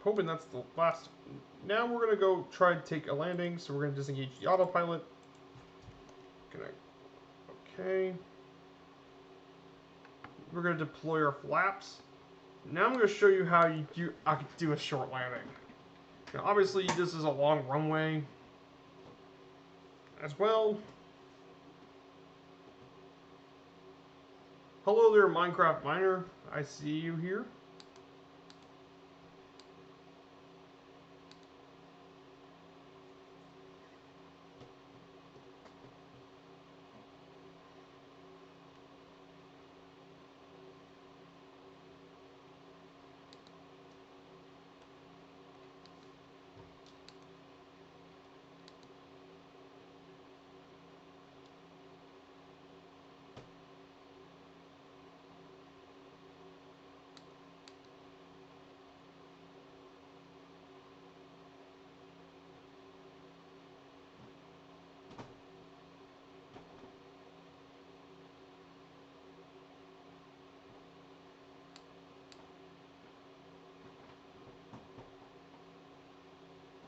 hoping that's the last. Now we're going to go try to take a landing, so we're going to disengage the autopilot. Okay. We're going to deploy our flaps. Now I'm going to show you how I can do a short landing. Now obviously this is a long runway as well. Hello there, Minecraft miner. I see you here.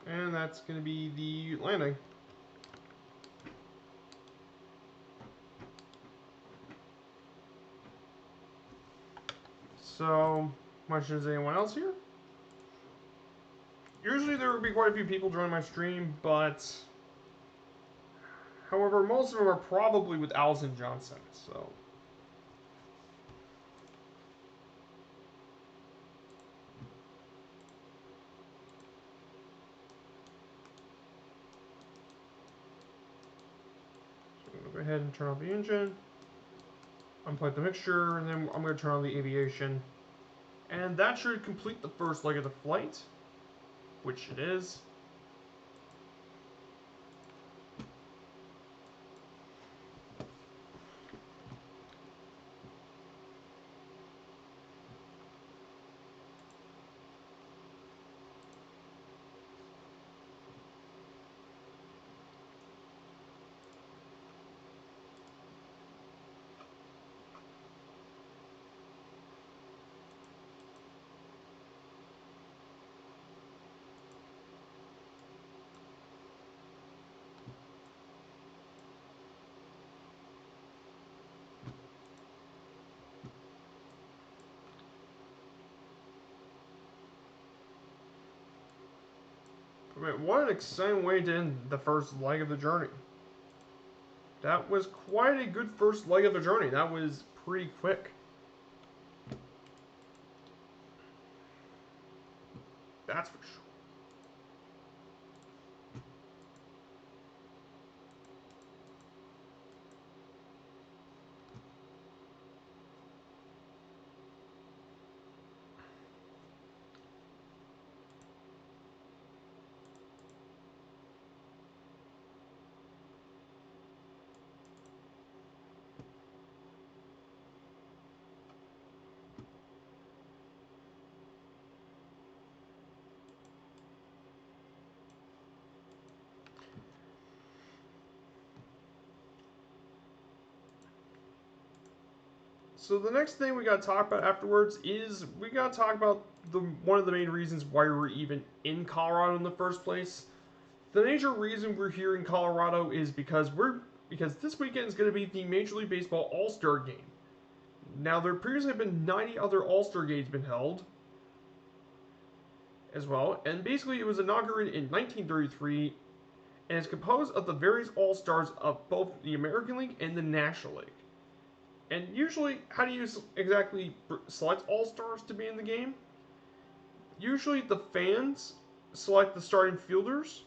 And that's going to be the landing. So, much as anyone else here? Usually there would be quite a few people joining my stream, but however, most of them are probably with Allison Johnson, so. Go ahead and turn off the engine, unplug the mixture, and then I'm going to turn on the aviation. And that should complete the first leg of the flight, which it is. I mean, what an exciting way to end the first leg of the journey. That was quite a good first leg of the journey. That was pretty quick. That's for sure. So the next thing we got to talk about afterwards is we got to talk about one of the main reasons why we're even in Colorado in the first place. The major reason we're here in Colorado is because this weekend is going to be the Major League Baseball All-Star Game. Now there previously have been 90 other All-Star Games been held as well, and basically it was inaugurated in 1933 and is composed of the various All-Stars of both the American League and the National League. And usually, how do you exactly select All-Stars to be in the game? Usually the fans select the starting fielders.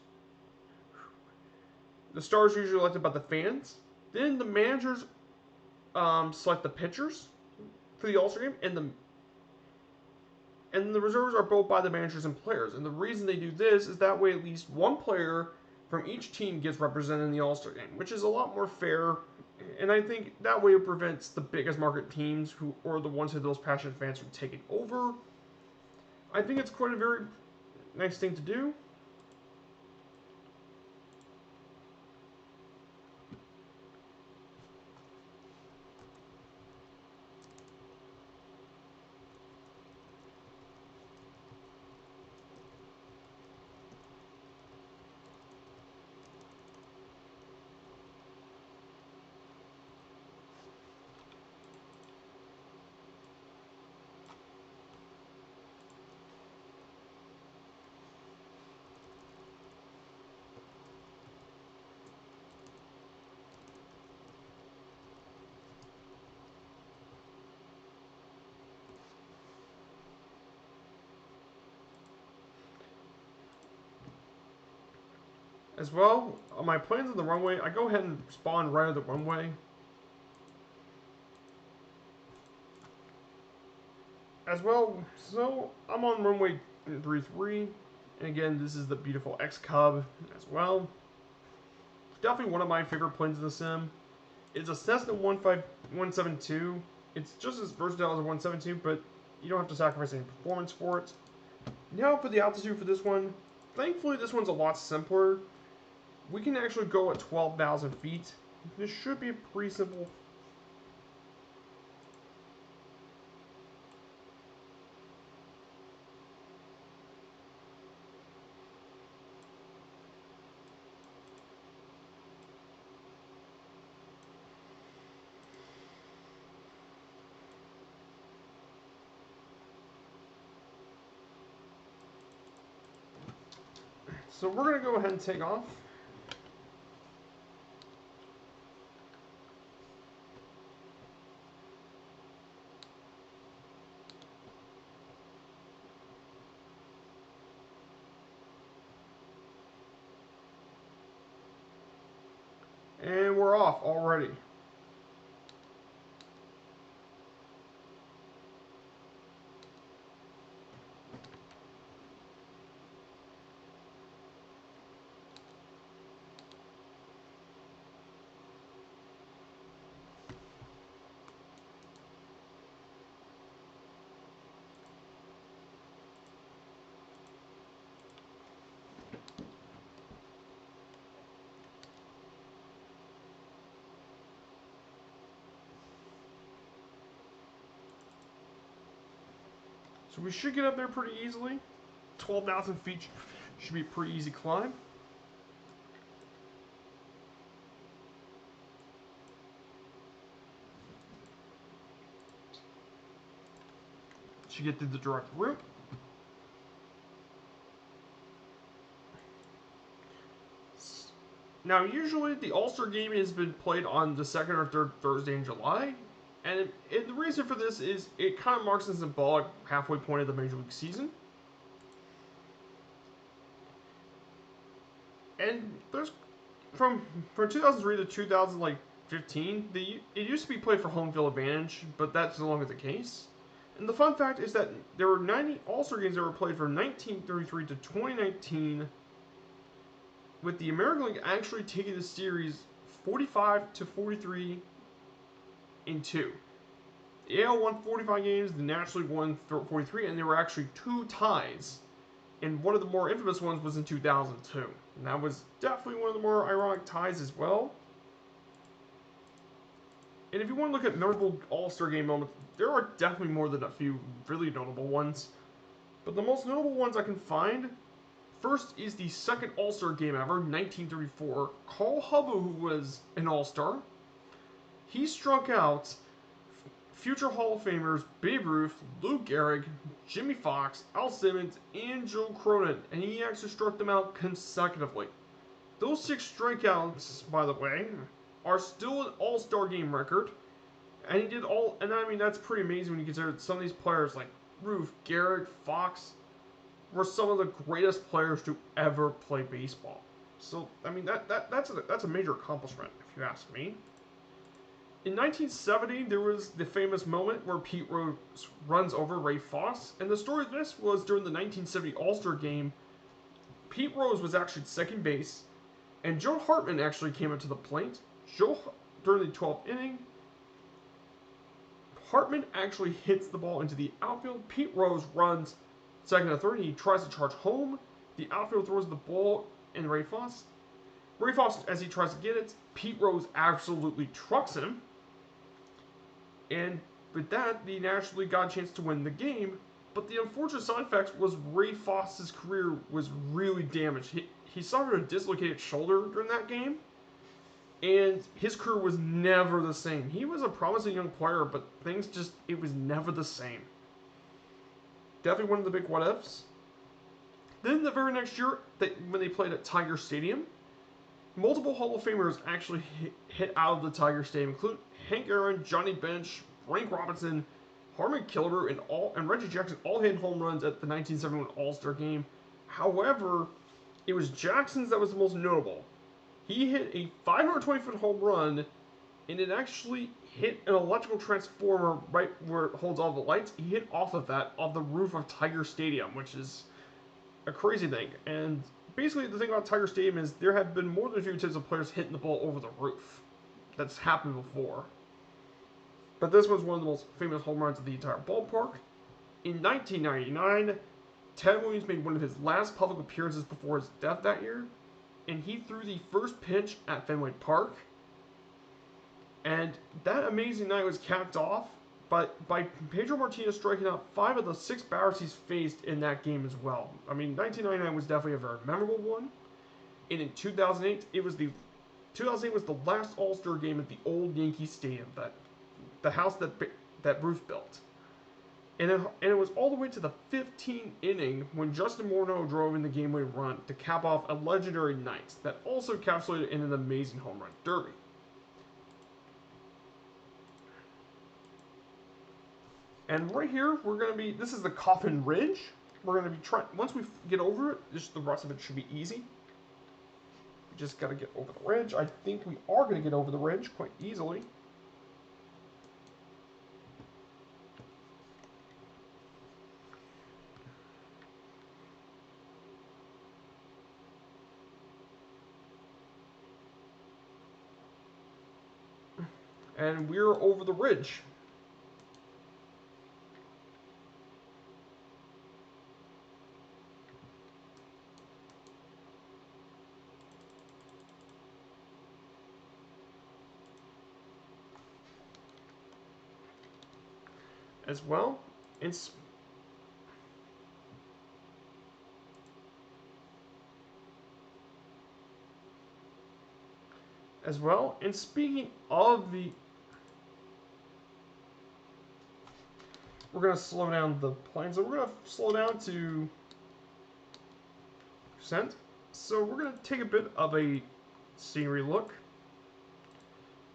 The stars are usually elected by the fans. Then the managers select the pitchers for the All-Star game, and the reserves are both by the managers and players. And the reason they do this is that way at least one player from each team gets represented in the All-Star game, which is a lot more fair. And I think that way it prevents the biggest market teams or the ones who have those passionate fans from taking over. I think it's quite a very nice thing to do. As well, on my plans on the runway, I go ahead and spawn right at the runway. As well, so I'm on runway 33, and again, this is the beautiful X-Cub as well. Definitely one of my favorite planes in the sim. It's a Cessna 172. It's just as versatile as a 172, but you don't have to sacrifice any performance for it. Now for the altitude for this one, thankfully this one's a lot simpler. We can actually go at 12,000 feet. This should be pretty simple. So we're going to go ahead and take off. And we're off already. So we should get up there pretty easily. 12,000 feet should be a pretty easy climb. Should get through the direct route. Now, usually the All-Star Game has been played on the second or third Thursday in July, and the reason for this is it kind of marks the symbolic halfway point of the Major League season. And there's from 2003 to 2015, it used to be played for home field advantage, but that's no longer the case. And the fun fact is that there were 90 All-Star games that were played from 1933 to 2019, with the American League actually taking the series 45 to 43 in 2. The AL won 45 games, the National League won 43, and there were actually 2 ties. And one of the more infamous ones was in 2002. And that was definitely one of the more ironic ties as well. And if you want to look at notable All-Star Game moments, there are definitely more than a few really notable ones. But the most notable ones I can find, first is the second All-Star Game ever, 1934. Carl Hubbell, who was an All-Star, he struck out future Hall of Famers Babe Ruth, Lou Gehrig, Jimmy Fox, Al Simmons, and Joe Cronin, and he actually struck them out consecutively. Those 6 strikeouts, by the way, are still an All-Star Game record, and he did all. And I mean, that's pretty amazing when you consider some of these players like Ruth, Gehrig, Fox were some of the greatest players to ever play baseball. So I mean, that's a major accomplishment if you ask me. In 1970, there was the famous moment where Pete Rose runs over Ray Foss, and the story of this was during the 1970 All-Star Game. Pete Rose was actually at second base, and Joe Hartman actually came up to the plate. During the 12th inning, Hartman actually hits the ball into the outfield. Pete Rose runs second and third, and he tries to charge home. The outfield throws the ball, and Ray Foss, as he tries to get it, Pete Rose absolutely trucks him. And with that, the National League got a chance to win the game. But the unfortunate side effect was Ray Foss's career was really damaged. He suffered a dislocated shoulder during that game, and his career was never the same. He was a promising young player, but it was never the same. Definitely one of the big what-ifs. Then the very next year, when they played at Tiger Stadium, multiple Hall of Famers actually hit out of the Tiger Stadium, including Hank Aaron, Johnny Bench, Frank Robinson, Harmon Killebrew, and Reggie Jackson all hit home runs at the 1971 All-Star Game. However, It was Jackson's that was the most notable. He hit a 520-foot home run, and it actually hit an electrical transformer right where it holds all the lights. He hit off of that, off the roof of Tiger Stadium, which is a crazy thing. And basically, the thing about Tiger Stadium is there have been more than a few times of players hitting the ball over the roof. That's happened before. But this was one of the most famous home runs of the entire ballpark. In 1999, Ted Williams made one of his last public appearances before his death that year, and he threw the first pitch at Fenway Park. And that amazing night was capped off by Pedro Martinez striking out 5 of the 6 batters he's faced in that game as well. I mean, 1999 was definitely a very memorable one. And in 2008, 2008 was the last All-Star game at the old Yankee Stadium, the house that Bruce built. And it was all the way to the 15th inning when Justin Morneau drove in the game-winning run to cap off a legendary night that also encapsulated in an amazing home run derby. And right here, this is the Coffin Ridge. We're going to be trying, once we get over it, the rest of it should be easy. We just got to get over the ridge. I think we are going to get over the ridge quite easily. And we're over the ridge. As well, and speaking of the, we're going to slow down the planes, so we're going to slow down to %. So we're going to take a bit of a scenery look.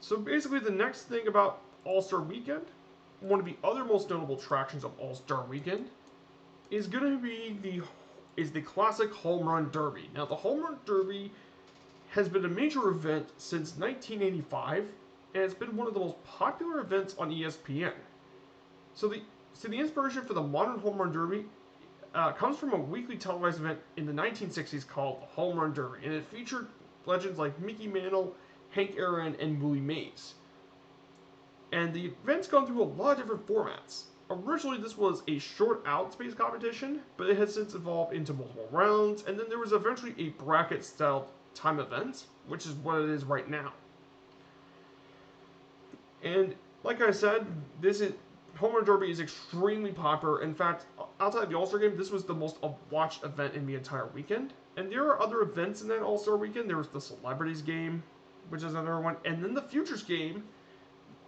So basically the next thing about All-Star Weekend, one of the other most notable attractions of All-Star Weekend, is going to be the classic Home Run Derby. Now the Home Run Derby has been a major event since 1985, and it's been one of the most popular events on ESPN. So the inspiration for the modern Home Run Derby comes from a weekly televised event in the 1960s called the Home Run Derby, and it featured legends like Mickey Mantle, Hank Aaron, and Willie Mays. And the event's gone through a lot of different formats. Originally, this was a short out-space competition, but it has since evolved into multiple rounds, and then there was eventually a bracket-style time event, which is what it is right now. And like I said, Home Run Derby is extremely popular. In fact, outside of the All-Star Game, this was the most watched event in the entire weekend. And there are other events in that All-Star Weekend. There was the Celebrities Game, which is another one, and then the Futures Game.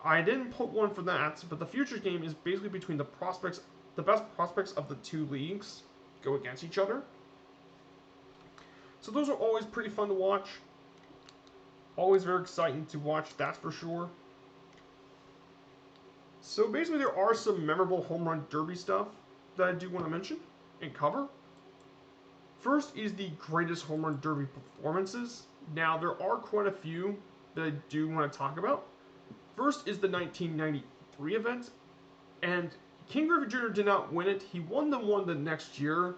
I didn't put one for that, but the Futures Game is basically between the best prospects of the two leagues go against each other. So those are always pretty fun to watch. Always very exciting to watch, that's for sure. So basically there are some memorable Home Run Derby stuff that I do want to mention and cover. First is the greatest Home Run Derby performances. Now there are quite a few that I do want to talk about. First is the 1993 event, and King Griffey Jr. did not win it. He won the next year,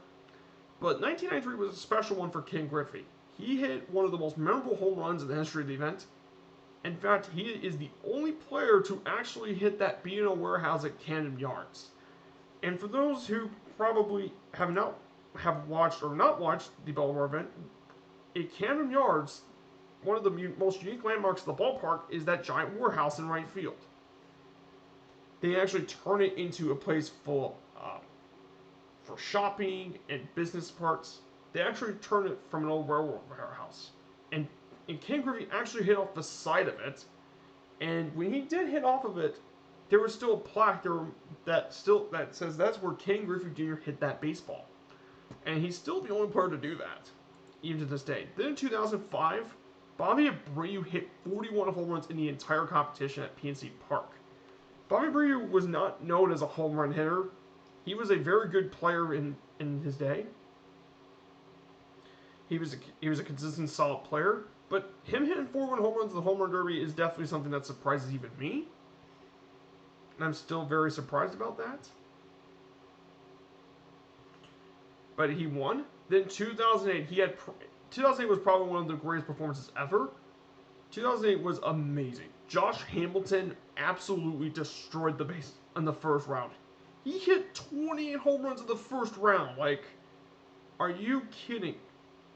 but 1993 was a special one for King Griffey. He hit one of the most memorable home runs in the history of the event. In fact, he is the only player to actually hit that B&O warehouse at Camden Yards. And for those who probably have watched the Baltimore event, at Camden Yards, one of the most unique landmarks of the ballpark is that giant warehouse in right field. They actually turn it into a place full for shopping and business parts. They actually turn it from an old railroad warehouse. And King Griffey actually hit off the side of it. And when he did hit off of it, there was still a plaque there that says that's where King Griffey Jr. hit that baseball. And he's still the only player to do that, even to this day. Then in 2005, Bobby Abreu hit 41 home runs in the entire competition at PNC Park. Bobby Abreu was not known as a home run hitter. He was a very good player in his day. He was a consistent, solid player. But him hitting 41 home runs in the home run derby is definitely something that surprises even me. And I'm still very surprised about that. But he won. Then 2008, 2008 was probably one of the greatest performances ever. 2008 was amazing. Josh Hamilton absolutely destroyed the base in the first round. He hit 28 home runs in the first round. Like, are you kidding?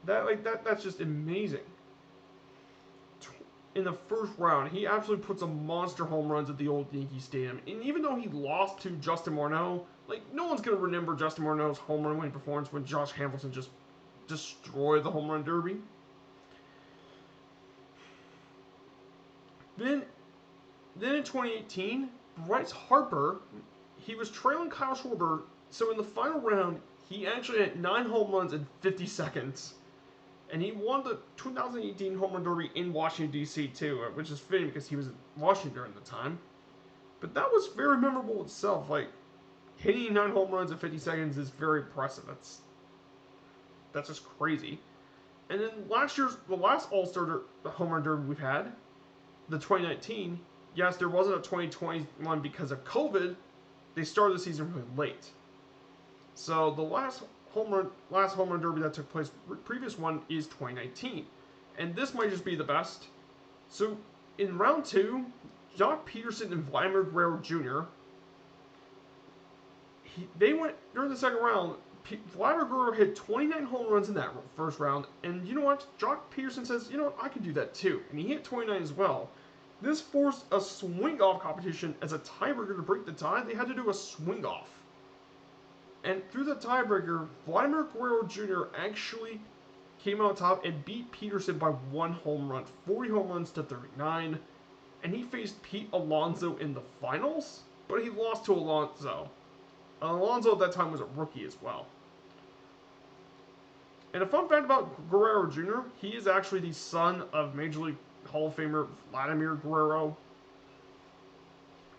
That's just amazing. In the first round, he absolutely put some monster home runs at the old Yankee Stadium. And even though he lost to Justin Morneau, like, no one's gonna remember Justin Morneau's home run winning performance when Josh Hamilton just destroyed the home run derby. Then in 2018, Bryce Harper, he was trailing Kyle Schwarber, so in the final round, he actually had 9 home runs in 50 seconds. And he won the 2018 Home Run Derby in Washington, D.C. too, which is fitting because he was in Washington during the time. But that was very memorable itself. Like, hitting 9 home runs in 50 seconds is very impressive. That's just crazy. And then the last All-Star Home Run Derby we've had, the 2019, yes, there wasn't a 2021 because of COVID. They started the season really late. So the last home run derby that took place, previous one, is 2019. And this might just be the best. So in round 2, Jock Peterson and Vladimir Guerrero Jr., they went, during the second round, Vladimir Guerrero hit 29 home runs in that first round. And you know what? Jock Peterson says, you know what, I can do that too. And he hit 29 as well. This forced a swing-off competition as a tiebreaker to break the tie. They had to do a swing-off. And through the tiebreaker, Vladimir Guerrero Jr. actually came out top and beat Peterson by 1 home run, 40 home runs to 39. And he faced Pete Alonso in the finals, but he lost to Alonso. Alonso at that time was a rookie as well. And a fun fact about Guerrero Jr., he is actually the son of Major League Hall of Famer Vladimir Guerrero.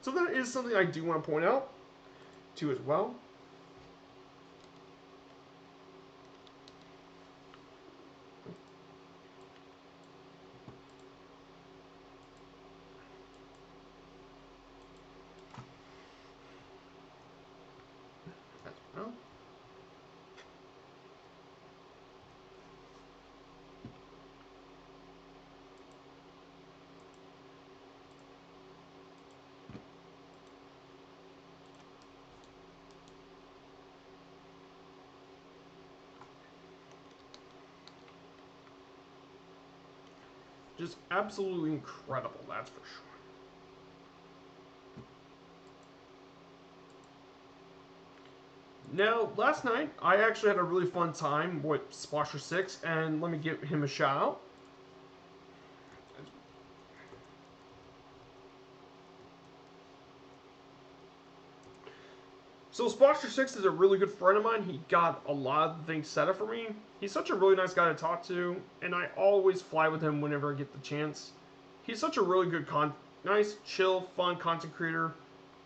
So that is something I do want to point out, too, as well. Just absolutely incredible, that's for sure. Now, last night, I actually had a really fun time with Splasher 6, and let me give him a shout out. So Splasher 6 is a really good friend of mine. He got a lot of things set up for me. He's such a really nice guy to talk to, and I always fly with him whenever I get the chance. He's such a really good, nice, chill, fun content creator,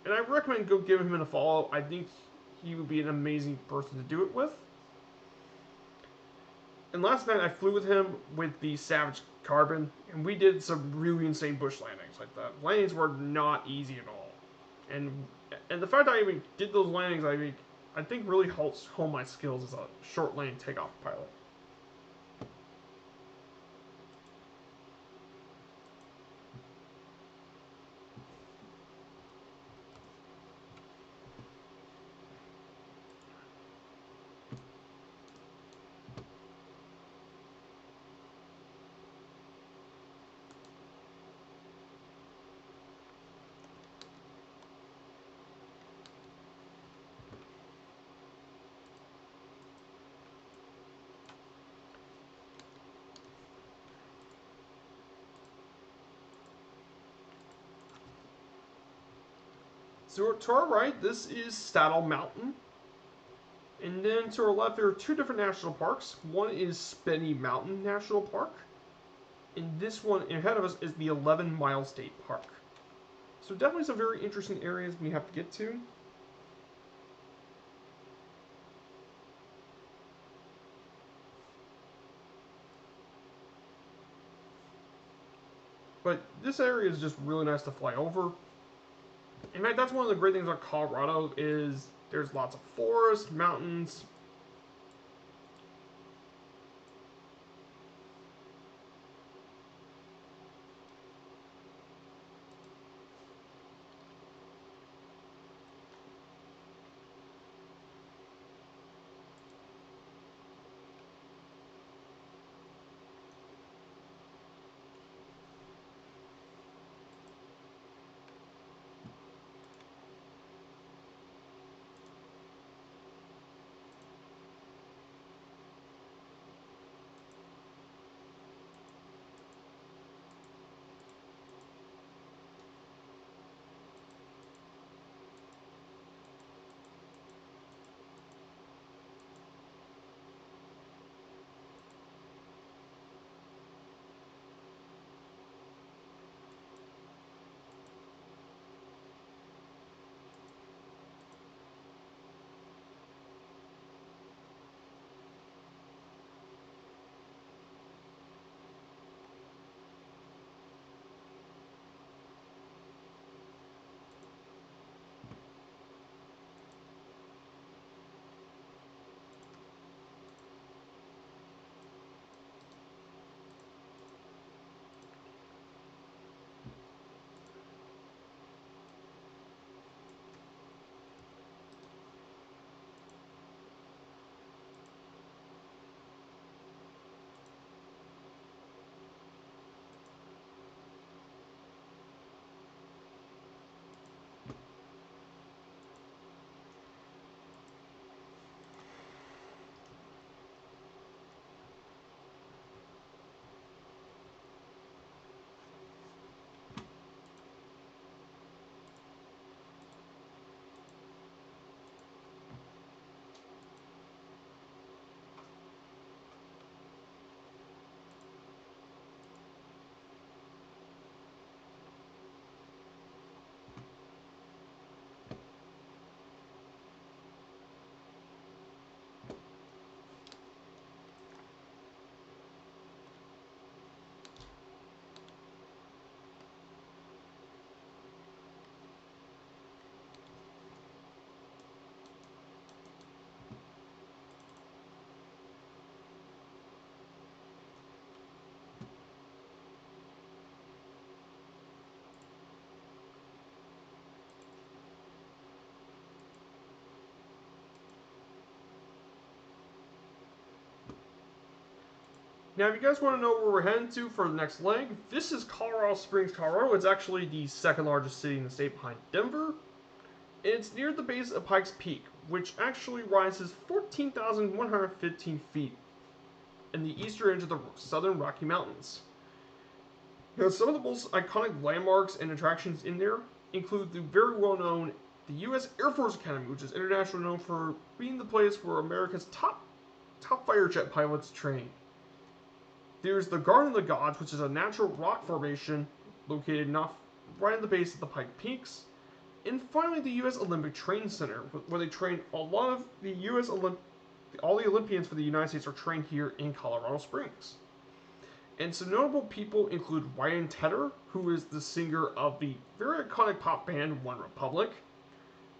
and I recommend go give him a follow. I think he would be an amazing person to do it with. And last night I flew with him with the Savage Carbon, and we did some really insane bush landings. Like, the landings were not easy at all. And the fact that I even did those landings, I think really helps hone my skills as a short lane takeoff pilot. So to our right, this is Saddle Mountain. And then to our left, there are 2 different national parks. One is Spenny Mountain National Park. And this one ahead of us is the 11 Mile State Park. So definitely some very interesting areas we have to get to. But this area is just really nice to fly over. In fact, that's one of the great things about Colorado is there's lots of forests, mountains. Now, if you guys want to know where we're heading to for the next leg, this is Colorado Springs, Colorado. It's actually the second largest city in the state behind Denver. And it's near the base of Pikes Peak, which actually rises 14,115 feet in the eastern edge of the southern Rocky Mountains. Now, some of the most iconic landmarks and attractions in there include the very well-known the U.S. Air Force Academy, which is internationally known for being the place where America's top fighter jet pilots train. There's the Garden of the Gods, which is a natural rock formation located right at the base of the Pike Peaks. And finally, the U.S. Olympic Training Center, where they train a lot of the all the Olympians for the United States are trained here in Colorado Springs. And some notable people include Ryan Tedder, who is the singer of the very iconic pop band One Republic,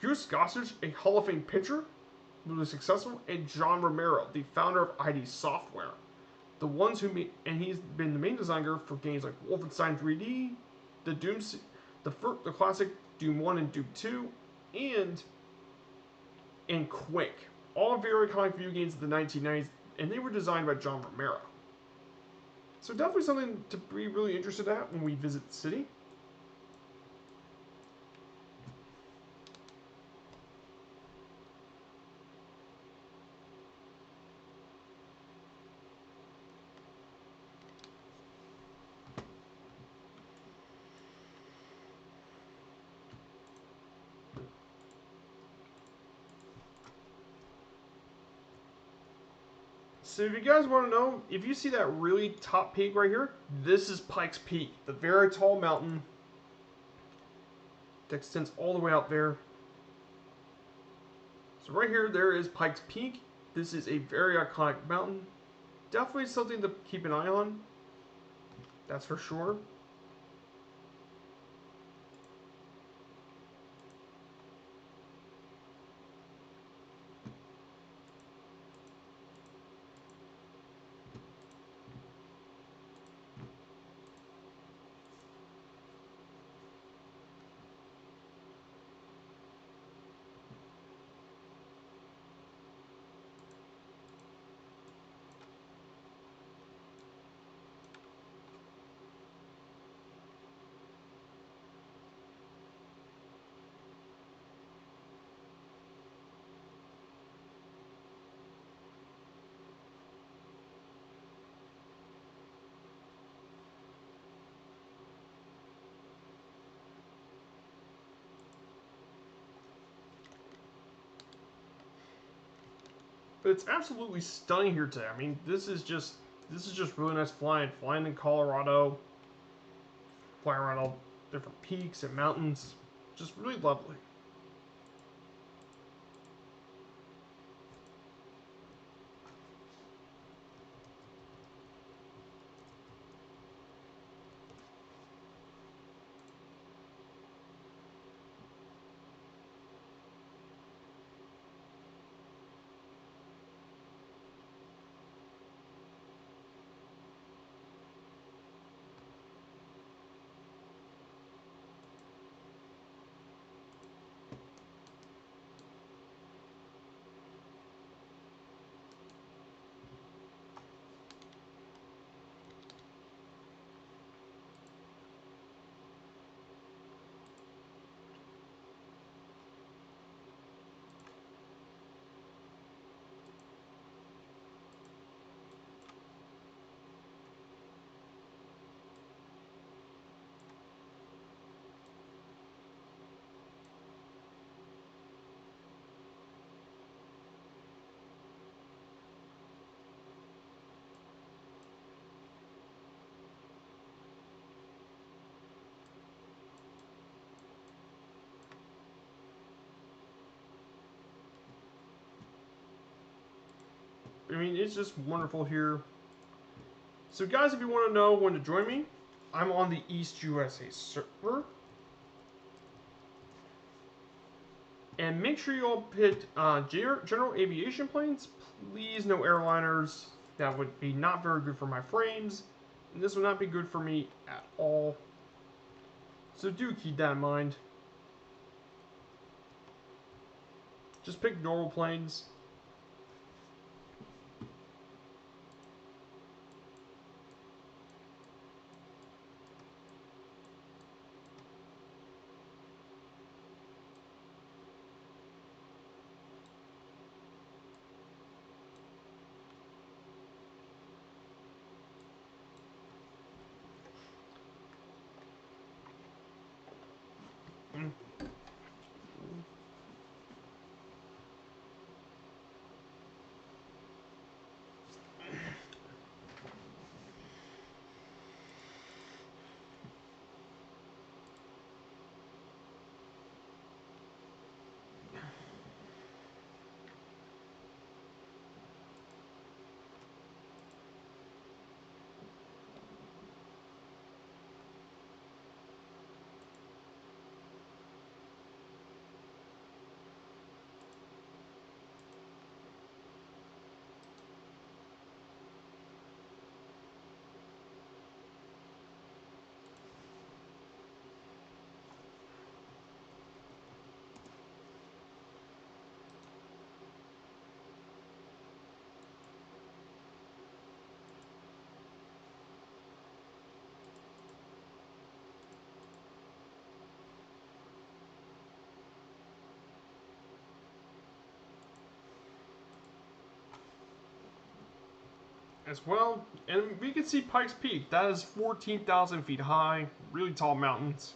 Goose Gossage, a Hall of Fame pitcher who was successful, and John Romero, the founder of ID Software. The ones who and he's been the main designer for games like Wolfenstein 3D, the classic Doom 1 and Doom 2, and Quake. All very iconic video games of the 1990s, and they were designed by John Romero. So definitely something to be really interested at when we visit the city. So if you guys want to know, if you see that really top peak right here, this is Pikes Peak, the very tall mountain that extends all the way out there. So right here, there is Pikes Peak. This is a very iconic mountain. Definitely something to keep an eye on. That's for sure. But it's absolutely stunning here today. I mean, this is just really nice flying. Flying in Colorado, flying around all different peaks and mountains. Just really lovely. I mean, it's just wonderful here. So, guys, if you want to know when to join me, I'm on the East USA server. And make sure you all hit general aviation planes. Please, no airliners. That would be not very good for my frames. And this would not be good for me at all. So do keep that in mind. Just pick normal planes. As well, and we can see Pikes Peak. That is 14,000 feet high, really tall mountains.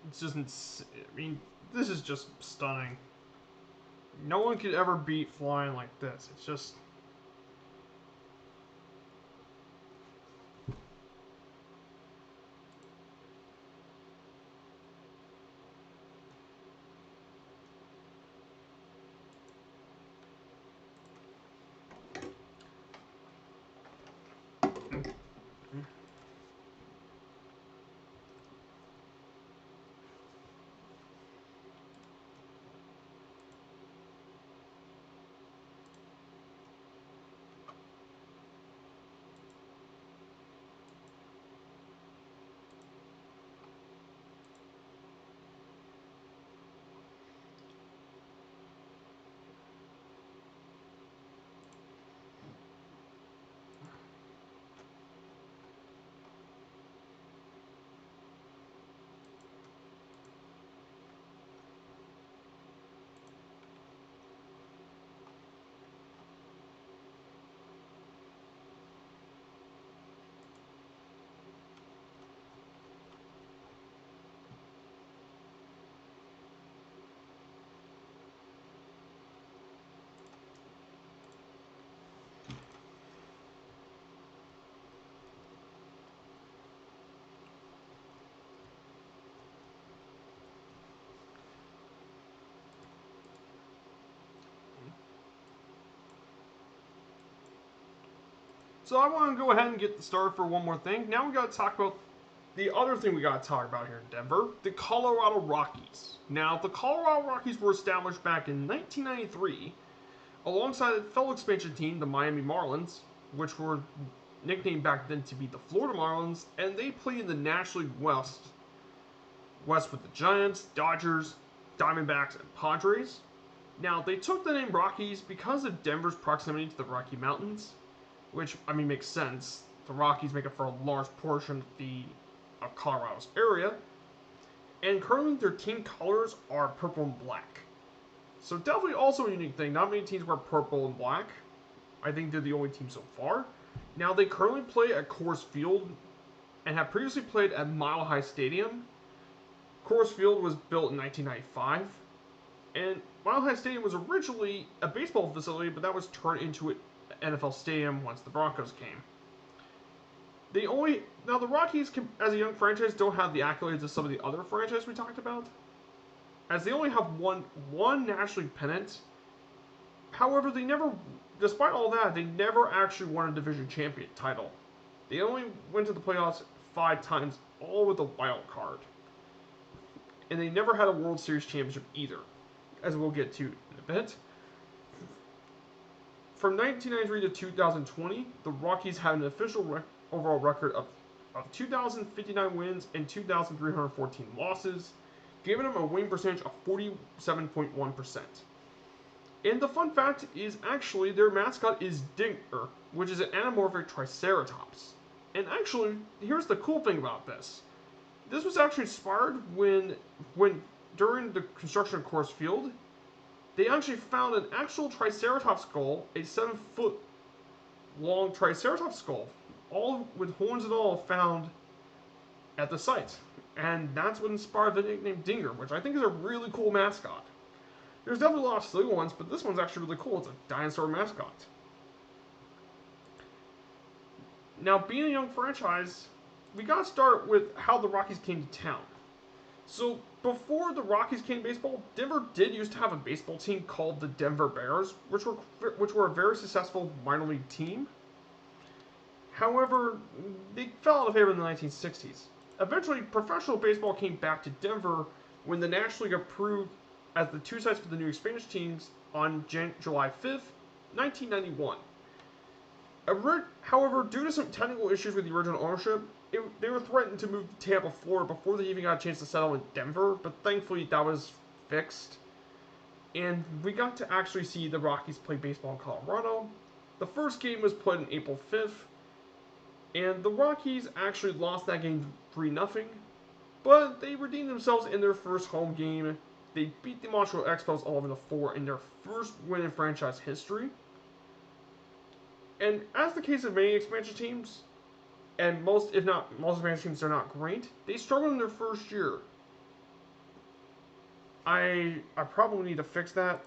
It's just, I mean, this is just stunning. No one could ever beat flying like this. It's just... So I want to go ahead and get started for one more thing. Now we got to talk about the other thing we got to talk about here in Denver, the Colorado Rockies. Now, the Colorado Rockies were established back in 1993 alongside a fellow expansion team, the Miami Marlins, which were nicknamed back then to be the Florida Marlins, and they played in the National League West with the Giants, Dodgers, Diamondbacks, and Padres. Now, they took the name Rockies because of Denver's proximity to the Rocky Mountains, which, I mean, makes sense. The Rockies make up for a large portion of Colorado's area, and currently their team colors are purple and black. So definitely also a unique thing. Not many teams wear purple and black. I think they're the only team so far. Now, they currently play at Coors Field and have previously played at Mile High Stadium. Coors Field was built in 1995, and Mile High Stadium was originally a baseball facility, but that was turned into an NFL stadium once the Broncos came. Now the Rockies, as a young franchise, don't have the accolades of some of the other franchises we talked about, as they only have one National League pennant. However, despite all that, they never actually won a division champion title. They only went to the playoffs 5 times, all with a wild card. And they never had a World Series championship either, as we'll get to in a bit. From 1993 to 2020, the Rockies had an official overall record of 2,059 wins and 2,314 losses, giving them a winning percentage of 47.1%. And the fun fact is actually their mascot is Dinger, which is an anamorphic triceratops. And actually, here's the cool thing about this. This was actually inspired when during the construction of Coors Field, they actually found an actual triceratops skull, a 7-foot long triceratops skull, all with horns and all, found at the site. And that's what inspired the nickname Dinger, which I think is a really cool mascot. There's definitely a lot of silly ones, but this one's actually really cool. It's a dinosaur mascot. Now, being a young franchise, we got to start with how the Rockies came to town. So, before the Rockies came to baseball, Denver did used to have a baseball team called the Denver Bears, which were a very successful minor league team. However, they fell out of favor in the 1960s. Eventually, professional baseball came back to Denver when the National League approved as the 2 sites for the new expansion teams on July 5th, 1991. However, due to some technical issues with the original ownership, they were threatened to move to Tampa, Florida before they even got a chance to settle in Denver, but thankfully that was fixed. And we got to actually see the Rockies play baseball in Colorado. The first game was played on April 5th, and the Rockies actually lost that game 3-0, but they redeemed themselves in their first home game. They beat the Montreal Expos 11-4 in their first win in franchise history. And as the case of many expansion teams, and most expansion teams are not great, they struggled in their first year. I probably need to fix that.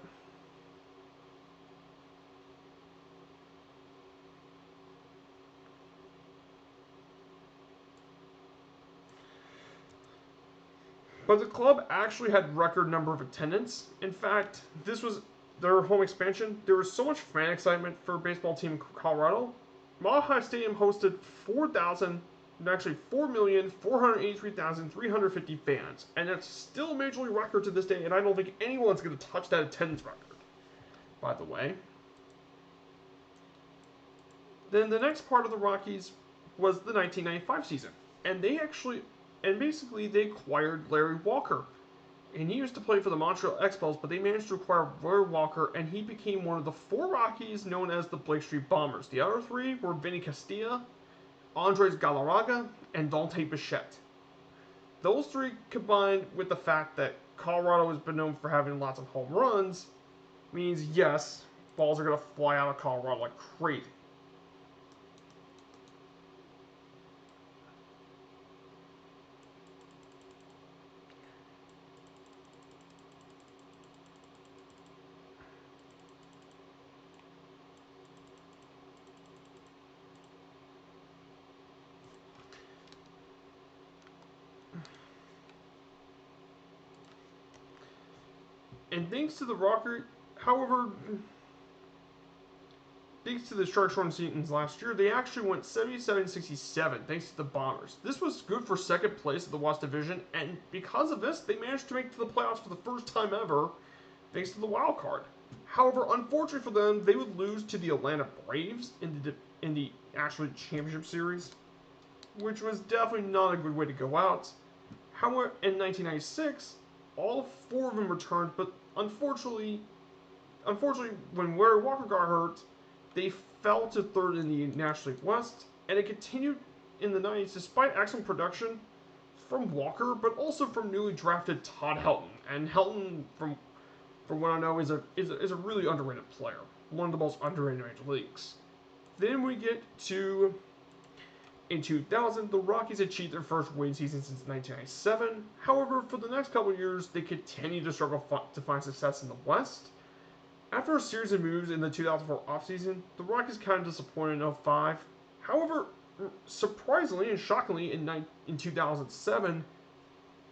But the club actually had record number of attendance. In fact, this was their home expansion. There was so much fan excitement for a baseball team in Colorado. Mile High Stadium hosted 4,483,350 fans, and that's still a major league record to this day. And I don't think anyone's going to touch that attendance record, by the way. Then the next part of the Rockies was the 1995 season, and basically they acquired Larry Walker. And he used to play for the Montreal Expos, but they managed to acquire Larry Walker, and he became one of the 4 Rockies known as the Blake Street Bombers. The other 3 were Vinny Castilla, Andres Galarraga, and Dante Bichette. Those 3 combined with the fact that Colorado has been known for having lots of home runs means, yes, balls are going to fly out of Colorado like crazy. And thanks to the Rocker, however, thanks to the short seasons last year, they actually went 77-67 thanks to the Bombers. This was good for second place of the West Division, and because of this, they managed to make it to the playoffs for the first time ever thanks to the wild card. However, unfortunately for them, they would lose to the Atlanta Braves in the actually championship series, which was definitely not a good way to go out. However, in 1996, all four of them returned, but unfortunately, when Larry Walker got hurt, they fell to third in the National League West, and it continued in the 90s despite excellent production from Walker, but also from newly drafted Todd Helton. And Helton, from what I know, is a really underrated player, one of the most underrated in Major Leagues. Then we get to in 2000, the Rockies achieved their first winning season since 1997. However, for the next couple of years, they continued to struggle to find success in the West. After a series of moves in the 2004 offseason, the Rockies kind of disappointed in 2005. However, surprisingly and shockingly, in 2007,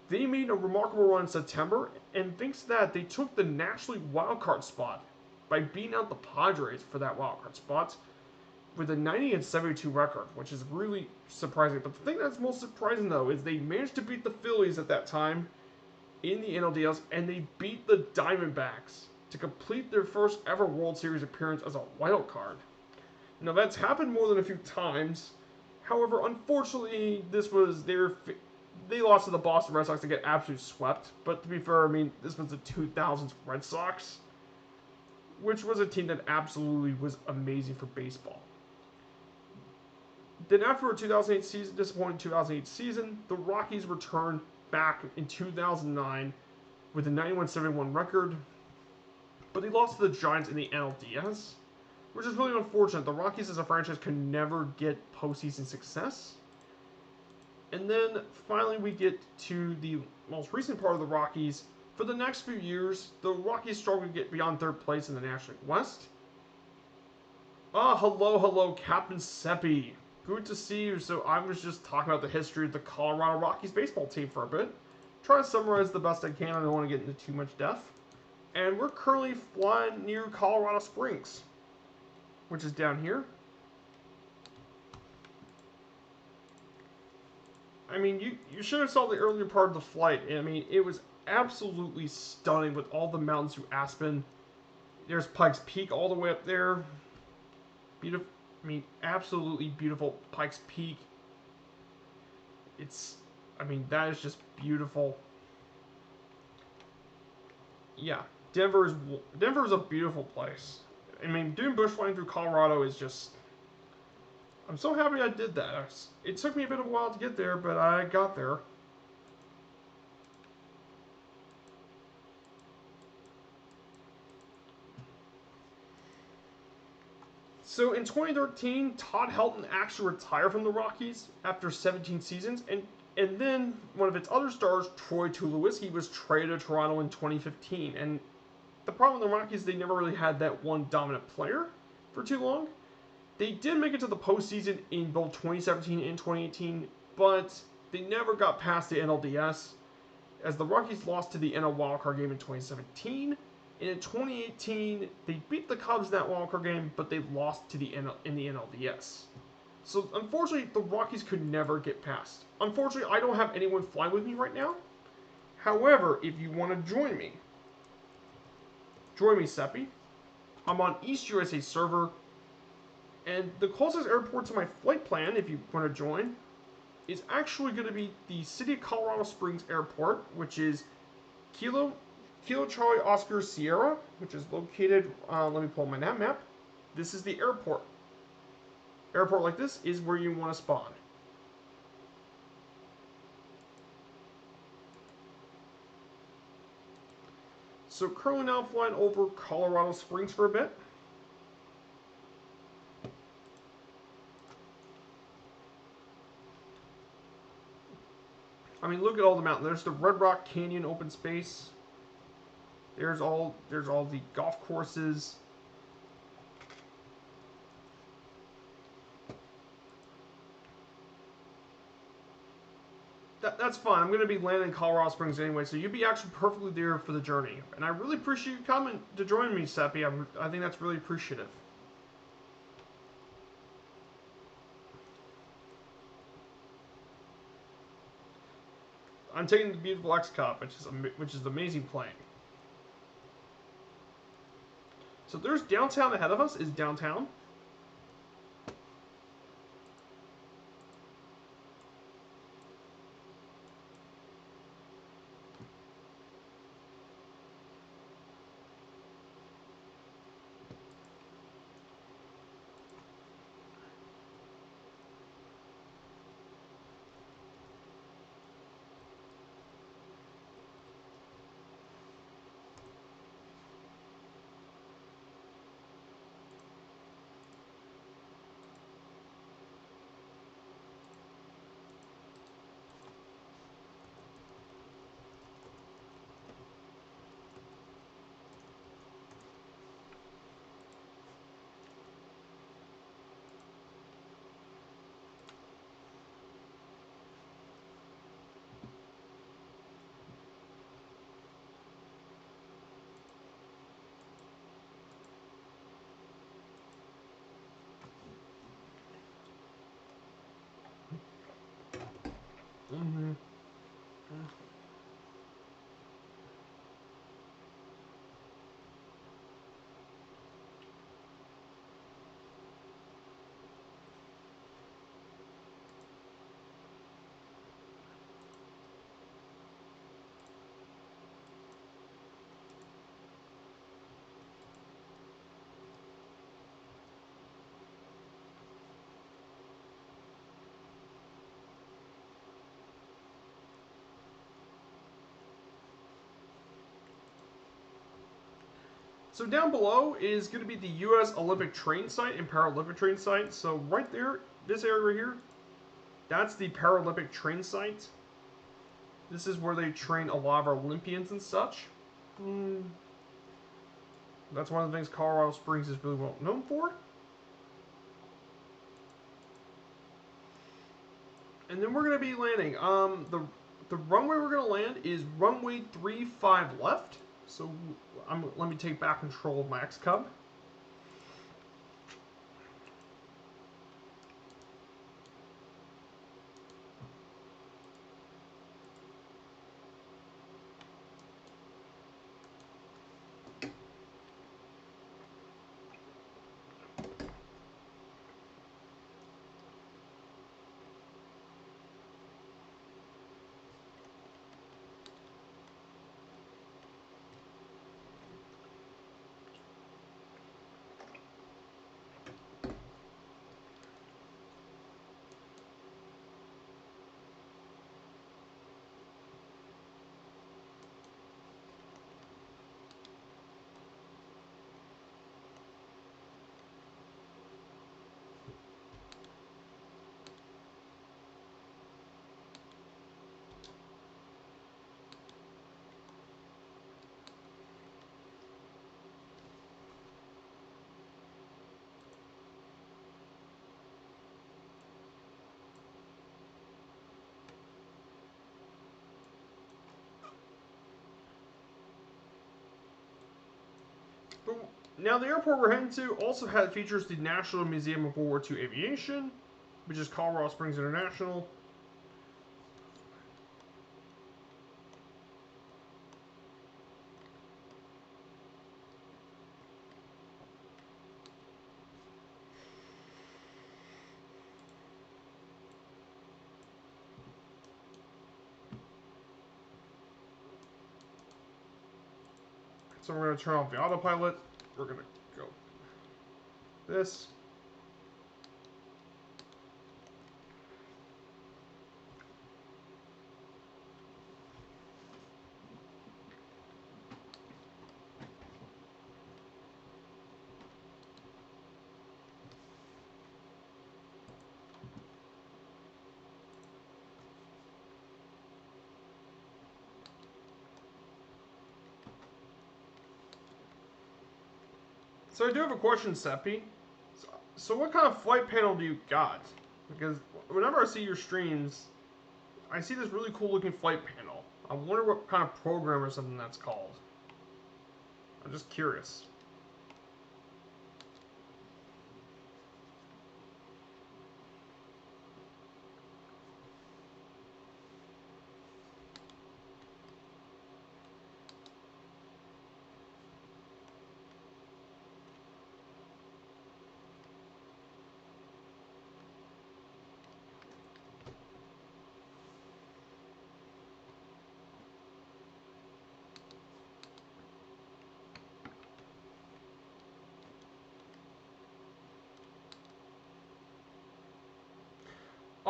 they made a remarkable run in September, and thanks to that, they took the National League wildcard spot by beating out the Padres for that wildcard spot with a 90-72 record, which is really surprising. But the thing that's most surprising, though, is they managed to beat the Phillies at that time in the NLDS, and they beat the Diamondbacks to complete their first ever World Series appearance as a wild card. Now, that's happened more than a few times. However, unfortunately, they lost to the Boston Red Sox to get absolutely swept. But to be fair, I mean, this was the 2000s Red Sox, which was a team that absolutely was amazing for baseball. Then after a 2008 season, disappointing 2008 season, the Rockies returned back in 2009 with a 91-71 record, but they lost to the Giants in the NLDS, which is really unfortunate. The Rockies as a franchise could never get postseason success. And then finally we get to the most recent part of the Rockies. For the next few years, the Rockies struggled to get beyond third place in the National League West. Hello, Captain Seppi. Good to see you. So I was just talking about the history of the Colorado Rockies baseball team for a bit. Try to summarize the best I can. I don't want to get into too much depth. And we're currently flying near Colorado Springs, which is down here. I mean, you should have saw the earlier part of the flight. I mean, it was absolutely stunning with all the mountains through Aspen. There's Pikes Peak all the way up there. Beautiful. I mean, absolutely beautiful Pikes Peak. That is just beautiful. Yeah, Denver is a beautiful place. I mean, doing bush flying through Colorado is just... I'm so happy I did that. It took me a bit of a while to get there, but I got there. So in 2013, Todd Helton actually retired from the Rockies after 17 seasons, and then one of its other stars, Troy Tulowitzki, was traded to Toronto in 2015. And the problem with the Rockies, they never really had that one dominant player for too long. They did make it to the postseason in both 2017 and 2018, but they never got past the NLDS, as the Rockies lost to the NL wildcard game in 2017. And in 2018, they beat the Cubs in that wildcard game, but they lost to in the NLDS. So unfortunately, the Rockies could never get past. Unfortunately, I don't have anyone flying with me right now. However, if you want to join me, Seppi. I'm on East USA server, and the closest airport to my flight plan, if you want to join, is actually going to be the City of Colorado Springs Airport, which is Kilo Charlie Oscar Sierra, which is located, let me pull up my nav map. This is the airport. Airport like this is where you want to spawn. So currently now flying over Colorado Springs for a bit. I mean, look at all the mountains. There's the Red Rock Canyon open space. There's all the golf courses. That's fine. I'm going to be landing in Colorado Springs anyway, so you'll be actually perfectly there for the journey. And I really appreciate you coming to join me, Seppi. I think that's really appreciative. I'm taking the beautiful X Cup, which is amazing playing. So there's downtown ahead of us. Is downtown. Mm-hmm. So down below is going to be the U.S. Olympic train site and Paralympic train site. So right there, this area right here, that's the Paralympic train site. This is where they train a lot of our Olympians and such. That's one of the things Colorado Springs is really well known for. And then we're going to be landing. The runway we're going to land is runway 35 left. So let me take back control of my X-Cub. But now the airport we're heading to also features the National Museum of World War II Aviation, which is Colorado Springs International. So we're going to turn off the autopilot. We're going to go this. So I do have a question, Seppi. So what kind of flight panel do you got? Because whenever I see your streams, I see this really cool looking flight panel. I wonder what kind of program or something that's called. I'm just curious.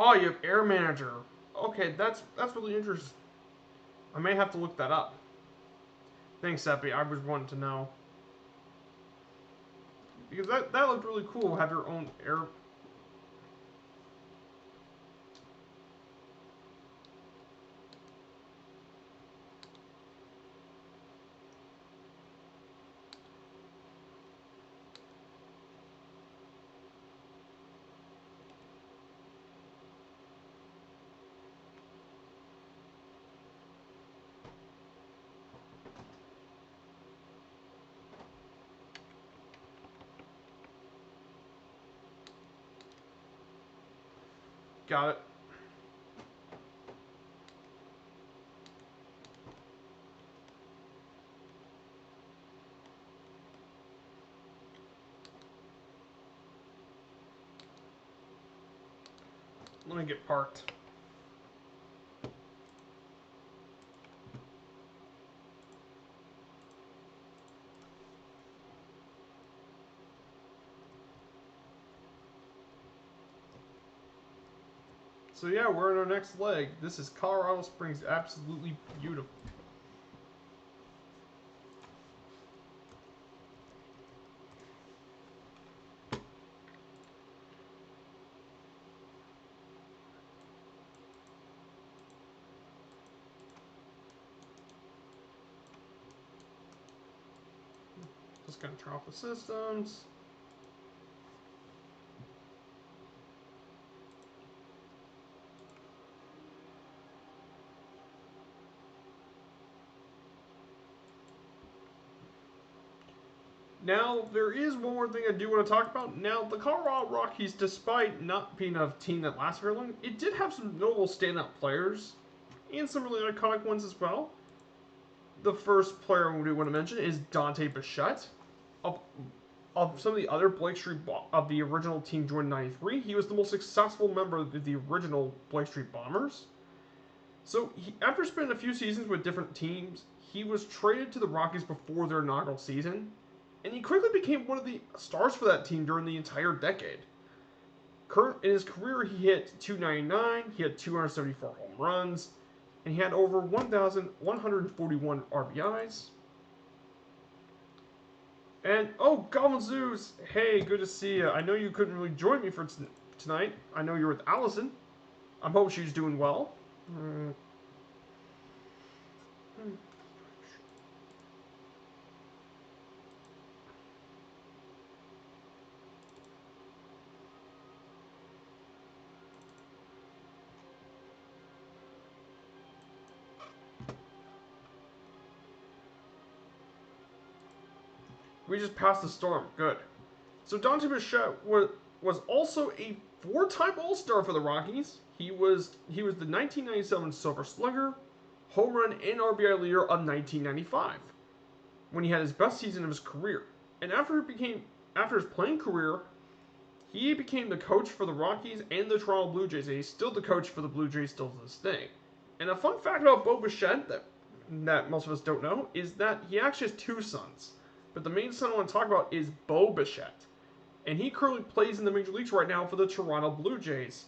Oh, you have Air Manager. Okay, that's really interesting. I may have to look that up. Thanks, Seppi. I was wanting to know. Because that looked really cool. Have your own air. Got it. Let me get parked. So yeah, we're in our next leg. This is Colorado Springs. Absolutely beautiful. Just gonna turn off the systems. Now, there is one more thing I do want to talk about. Now, the Colorado Rockies, despite not being a team that lasts very long, it did have some notable standout players and some really iconic ones as well. The first player we want to mention is Dante Bichette. Of some of the other Blake Street of the original team joined in '93, he was the most successful member of the original Blake Street Bombers. So, after spending a few seasons with different teams, he was traded to the Rockies before their inaugural season, and he quickly became one of the stars for that team during the entire decade. In his career, he hit .299, he had 274 home runs, and he had over 1,141 RBIs. And, oh, Goblin Zeus, hey, good to see you. I know you couldn't really join me for tonight. I know you're with Allison. I hope she's doing well. We just passed the storm. Good. So Dante Bichette was also a four-time All-Star for the Rockies. He was the 1997 Silver Slugger, home run and RBI leader of 1995, when he had his best season of his career. And after his playing career, he became the coach for the Rockies and the Toronto Blue Jays, and he's still the coach for the Blue Jays still to this day. And a fun fact about Bo Bichette that most of us don't know is that he actually has two sons. But the main son I want to talk about is Bo Bichette. And he currently plays in the major leagues right now for the Toronto Blue Jays.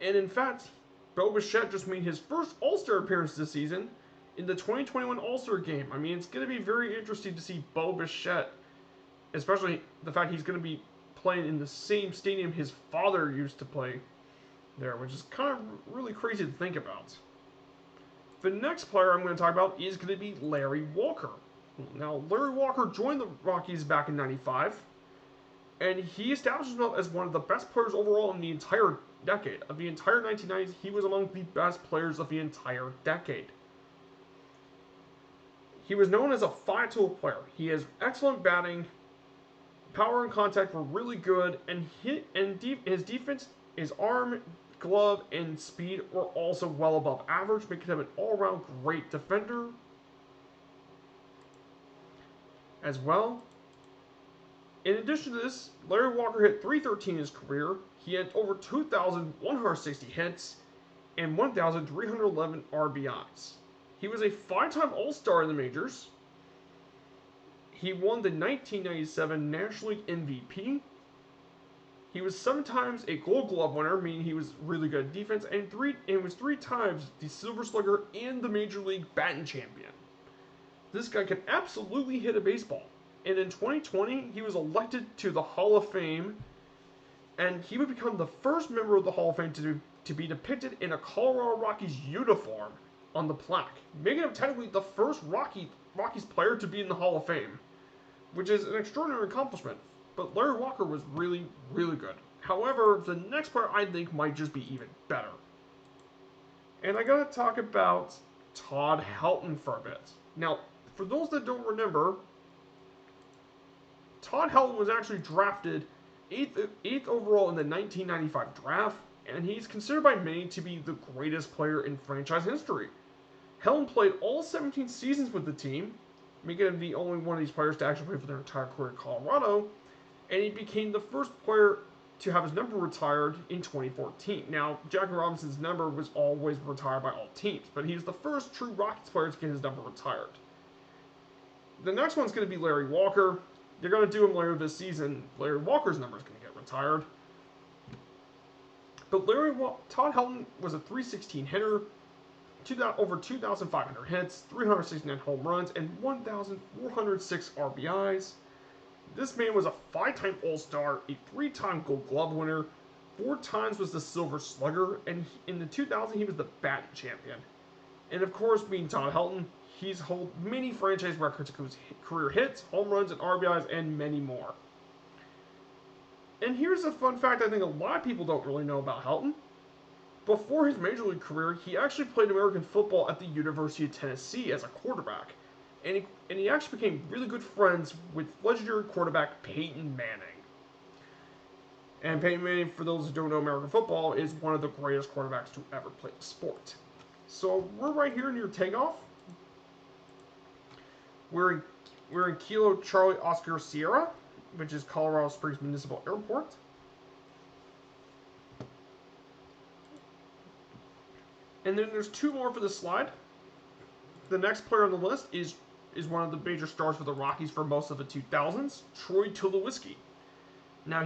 And in fact, Bo Bichette just made his first All-Star appearance this season in the 2021 All-Star Game. I mean, it's going to be very interesting to see Bo Bichette, especially the fact he's going to be playing in the same stadium his father used to play there, which is kind of really crazy to think about. The next player I'm going to talk about is going to be Larry Walker. Now, Larry Walker joined the Rockies back in '95, and he established himself as one of the best players overall in the entire decade. Of the entire 1990s, he was among the best players of the entire decade. He was known as a five-tool player. He has excellent batting, power and contact were really good, and his defense, his arm, glove, and speed were also well above average, making him an all-around great defender. As well, in addition to this, Larry Walker hit .313 in his career. He had over 2,160 hits and 1,311 RBIs. He was a five-time All-Star in the majors. He won the 1997 National League MVP. He was 7 times a Gold Glove winner, meaning he was really good at defense, and was 3 times the Silver Slugger and the Major League batting champion. This guy can absolutely hit a baseball. And in 2020, he was elected to the Hall of Fame, and he would become the first member of the Hall of Fame to be depicted in a Colorado Rockies uniform on the plaque, making him technically the first Rockies player to be in the Hall of Fame, which is an extraordinary accomplishment. But Larry Walker was really, really good. However, the next player I think might just be even better. And I gotta talk about Todd Helton for a bit. Now, for those that don't remember, Todd Helton was actually drafted 8th overall in the 1995 draft, and he's considered by many to be the greatest player in franchise history. Helton played all 17 seasons with the team, making him the only one of these players to actually play for their entire career in Colorado, and he became the first player to have his number retired in 2014. Now, Jackie Robinson's number was always retired by all teams, but he's the first true Rockies player to get his number retired. The next one's going to be Larry Walker. They're going to do him later this season. Larry Walker's number is going to get retired. But Todd Helton was a .316 hitter, over 2,500 hits, 369 home runs, and 1,406 RBIs. This man was a 5-time All-Star, a 3-time Gold Glove winner, 4 times was the Silver Slugger, and in the 2000 he was the batting champion. And of course, being Todd Helton, he's held many franchise records including career hits, home runs, and RBIs, and many more. And here's a fun fact I think a lot of people don't really know about Helton. Before his major league career, he actually played American football at the University of Tennessee as a quarterback. And he actually became really good friends with legendary quarterback Peyton Manning. And Peyton Manning, for those who don't know American football, is one of the greatest quarterbacks to ever play the sport. So we're right here near takeoff. We're in Kilo Charlie Oscar Sierra, which is Colorado Springs Municipal Airport. And then there's 2 more for this slide. The next player on the list is one of the major stars for the Rockies for most of the 2000s, Troy Tulowitzki. Now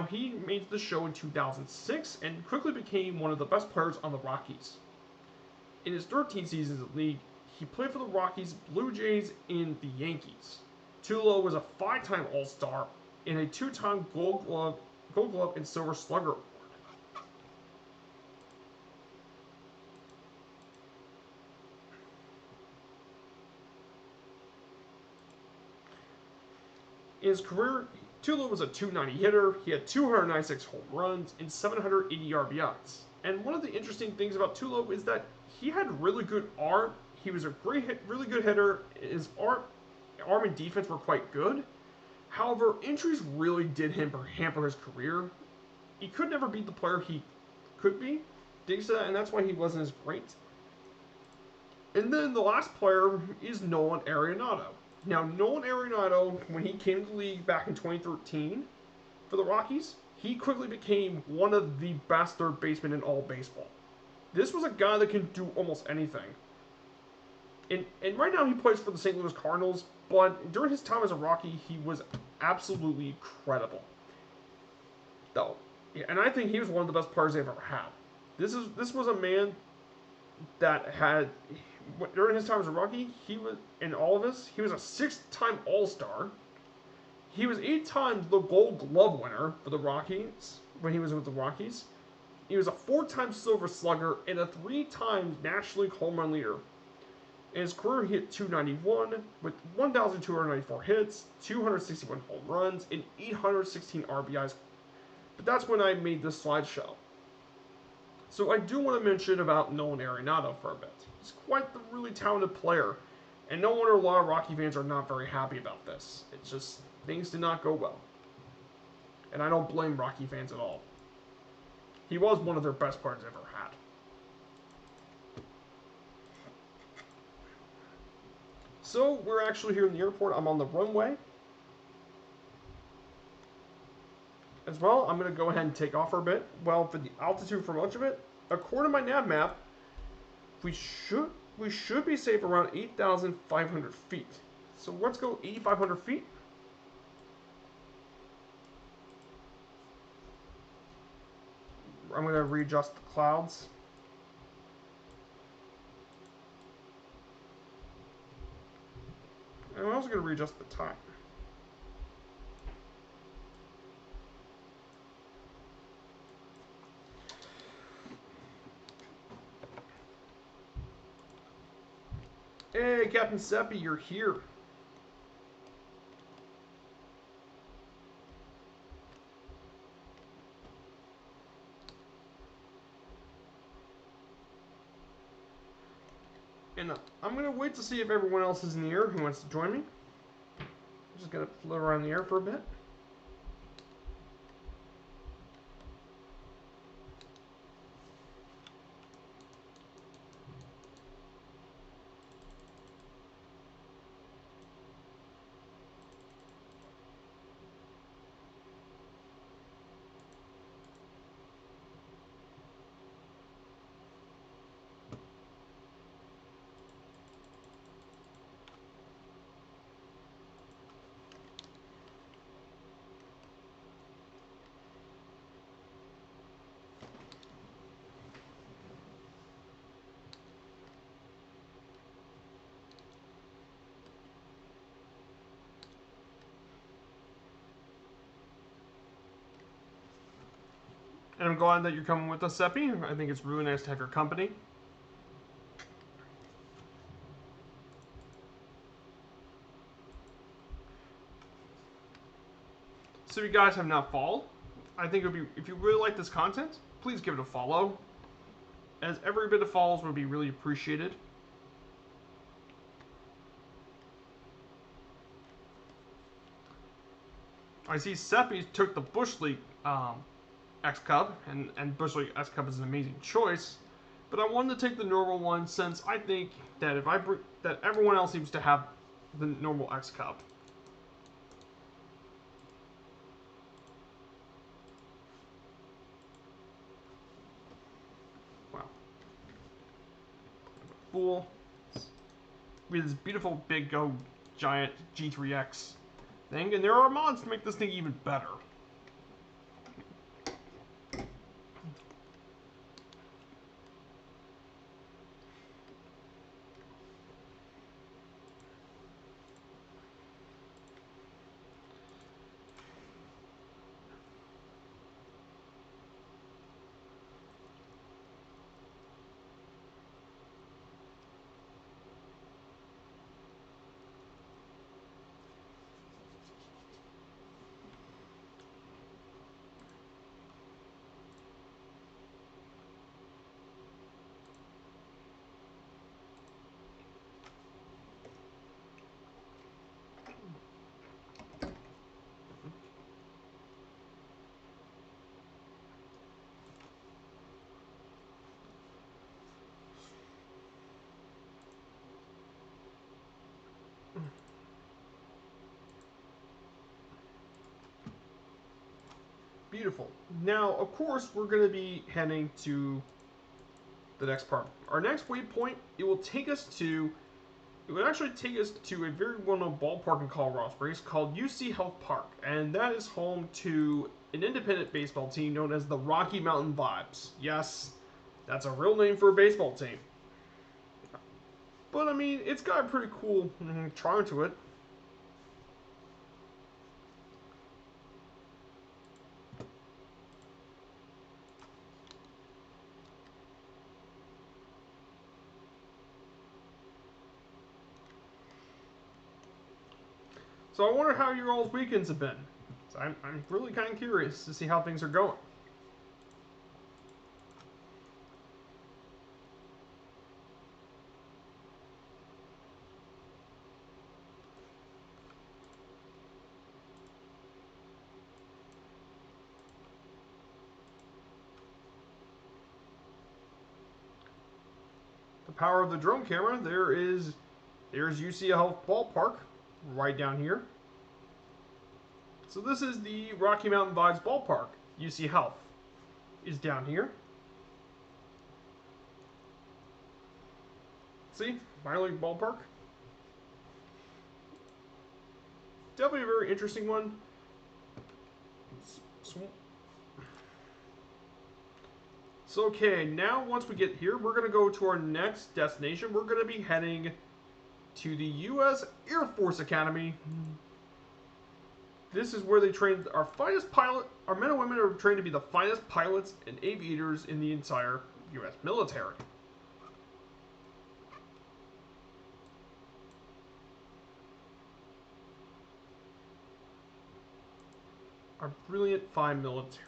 he made the show in 2006 and quickly became one of the best players on the Rockies. In his 13 seasons of the league, he played for the Rockies, Blue Jays, and the Yankees. Tulo was a 5-time All-Star and a 2-time Gold Glove and Silver Slugger award. In his career, Tulo was a .290 hitter, he had 296 home runs, and 780 RBIs. And one of the interesting things about Tulo is that he had really good arm, he was a really good hitter, his arm and defense were quite good. However, injuries really did hamper his career. He could never be the player he could be, and that's why he wasn't as great. And then the last player is Nolan Arenado. Now, Nolan Arenado, when he came to the league back in 2013 for the Rockies, he quickly became one of the best third basemen in all baseball. This was a guy that can do almost anything. And right now he plays for the St. Louis Cardinals, but during his time as a Rocky, he was absolutely incredible. Though, yeah, and I think he was one of the best players they've ever had. This was a man that had, during his time as a Rocky, he was a 6-time All-Star. He was 8 times the Gold Glove winner for the Rockies when he was with the Rockies. He was a 4-time Silver Slugger and a 3-time National League home run leader. In his career, he hit .291 with 1,294 hits, 261 home runs, and 816 RBIs. But that's when I made this slideshow. So I do want to mention about Nolan Arenado for a bit. He's quite the really talented player, and no wonder a lot of Rocky fans are not very happy about this. It's just, things did not go well. And I don't blame Rocky fans at all. He was one of their best players ever had. So, we're actually here in the airport. I'm on the runway. As well, I'm going to go ahead and take off for a bit. Well, for the altitude for much of it, according to my nav map, we should be safe around 8,500 feet. So let's go 8,500 feet. I'm going to readjust the clouds. And I'm also going to readjust the time. Hey, Captain Seppi, you're here. And I'm going to wait to see if everyone else is in the air who wants to join me. I'm just going to float around the air for a bit. And I'm glad that you're coming with us, Seppi. I think it's really nice to have your company. So if you guys have not followed, I think it would be, if you really like this content, please give it a follow. As every bit of follows would be really appreciated. I see Seppi took the Bush League X Cup, and Bush League X Cup is an amazing choice. But I wanted to take the normal one since I think that if I that everyone else seems to have the normal X Cup. Wow. Fool. With this beautiful big giant G3X thing, and there are mods to make this thing even better. Beautiful. Now, of course, we're going to be heading to the next part. Our next waypoint, it would actually take us to a very well-known ballpark in Colorado Springs called UC Health Park, and that is home to an independent baseball team known as the Rocky Mountain Vibes. Yes, that's a real name for a baseball team. But, I mean, it's got a pretty cool charm to it. So I wonder how your all's weekends have been. So I'm really kind of curious to see how things are going. The power of the drone camera, there's UC Health Ballpark right down here. So this is the Rocky Mountain Vibes Ballpark. UC Health is down here. See? Minor League Ballpark. Definitely a very interesting one. So, okay, now once we get here, we're going to go to our next destination. We're going to be heading to the U.S. Air Force Academy. This is where they train our finest pilot. Our men and women are trained to be the finest pilots and aviators in the entire U.S. military. Our brilliant, fine military.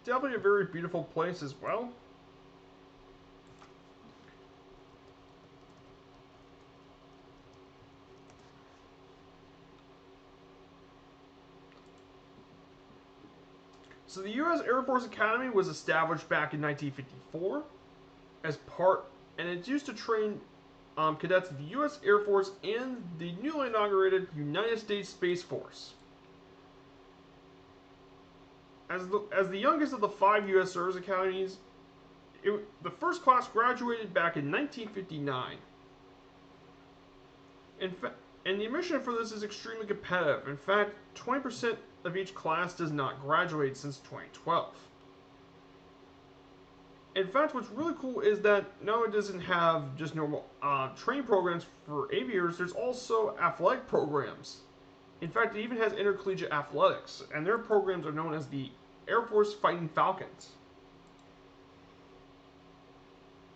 Definitely a very beautiful place as well. So the U.S. Air Force Academy was established back in 1954 as part, and it's used to train cadets of the U.S. Air Force and the newly inaugurated United States Space Force. As the youngest of the 5 U.S. Service Academies, the first class graduated back in 1959. And the admission for this is extremely competitive. In fact, 20% of each class does not graduate since 2012. In fact, what's really cool is that no, it doesn't have just normal training programs for aviators. There's also athletic programs. In fact, it even has intercollegiate athletics, and their programs are known as the Air Force Fighting Falcons,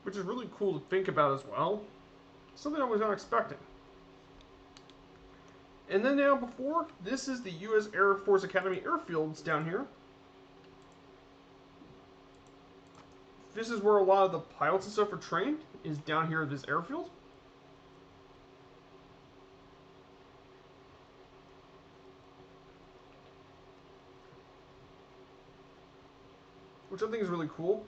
which is really cool to think about as well. Something I was not expecting. And then now before, this is the U.S. Air Force Academy airfields down here. This is where a lot of the pilots and stuff are trained, is down here at this airfield. Which I think is really cool.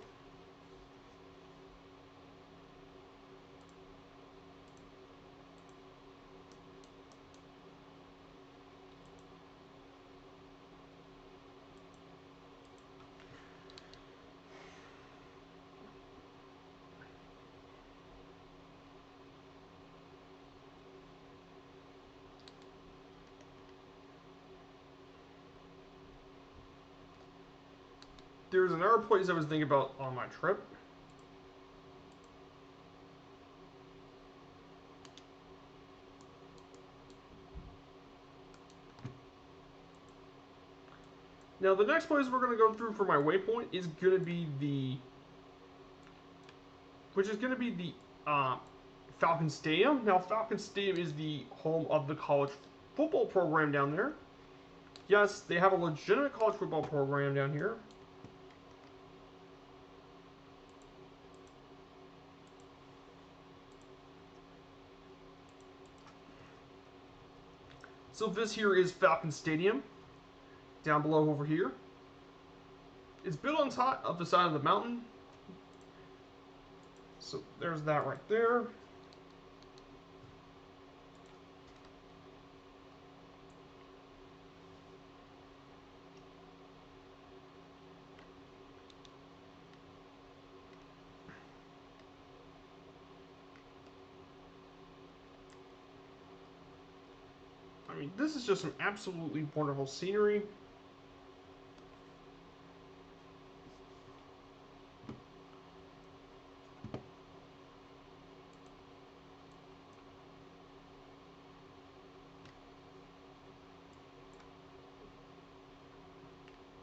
There's another place I was thinking about on my trip. Now the next place we're going to go through for my waypoint is going to be the, which is going to be the Falcon Stadium. Now, Falcon Stadium is the home of the college football program down there. Yes, they have a legitimate college football program down here. So this here is Falcon Stadium, down below over here. It's built on top of the side of the mountain. So there's that right there. I mean, this is just some absolutely wonderful scenery.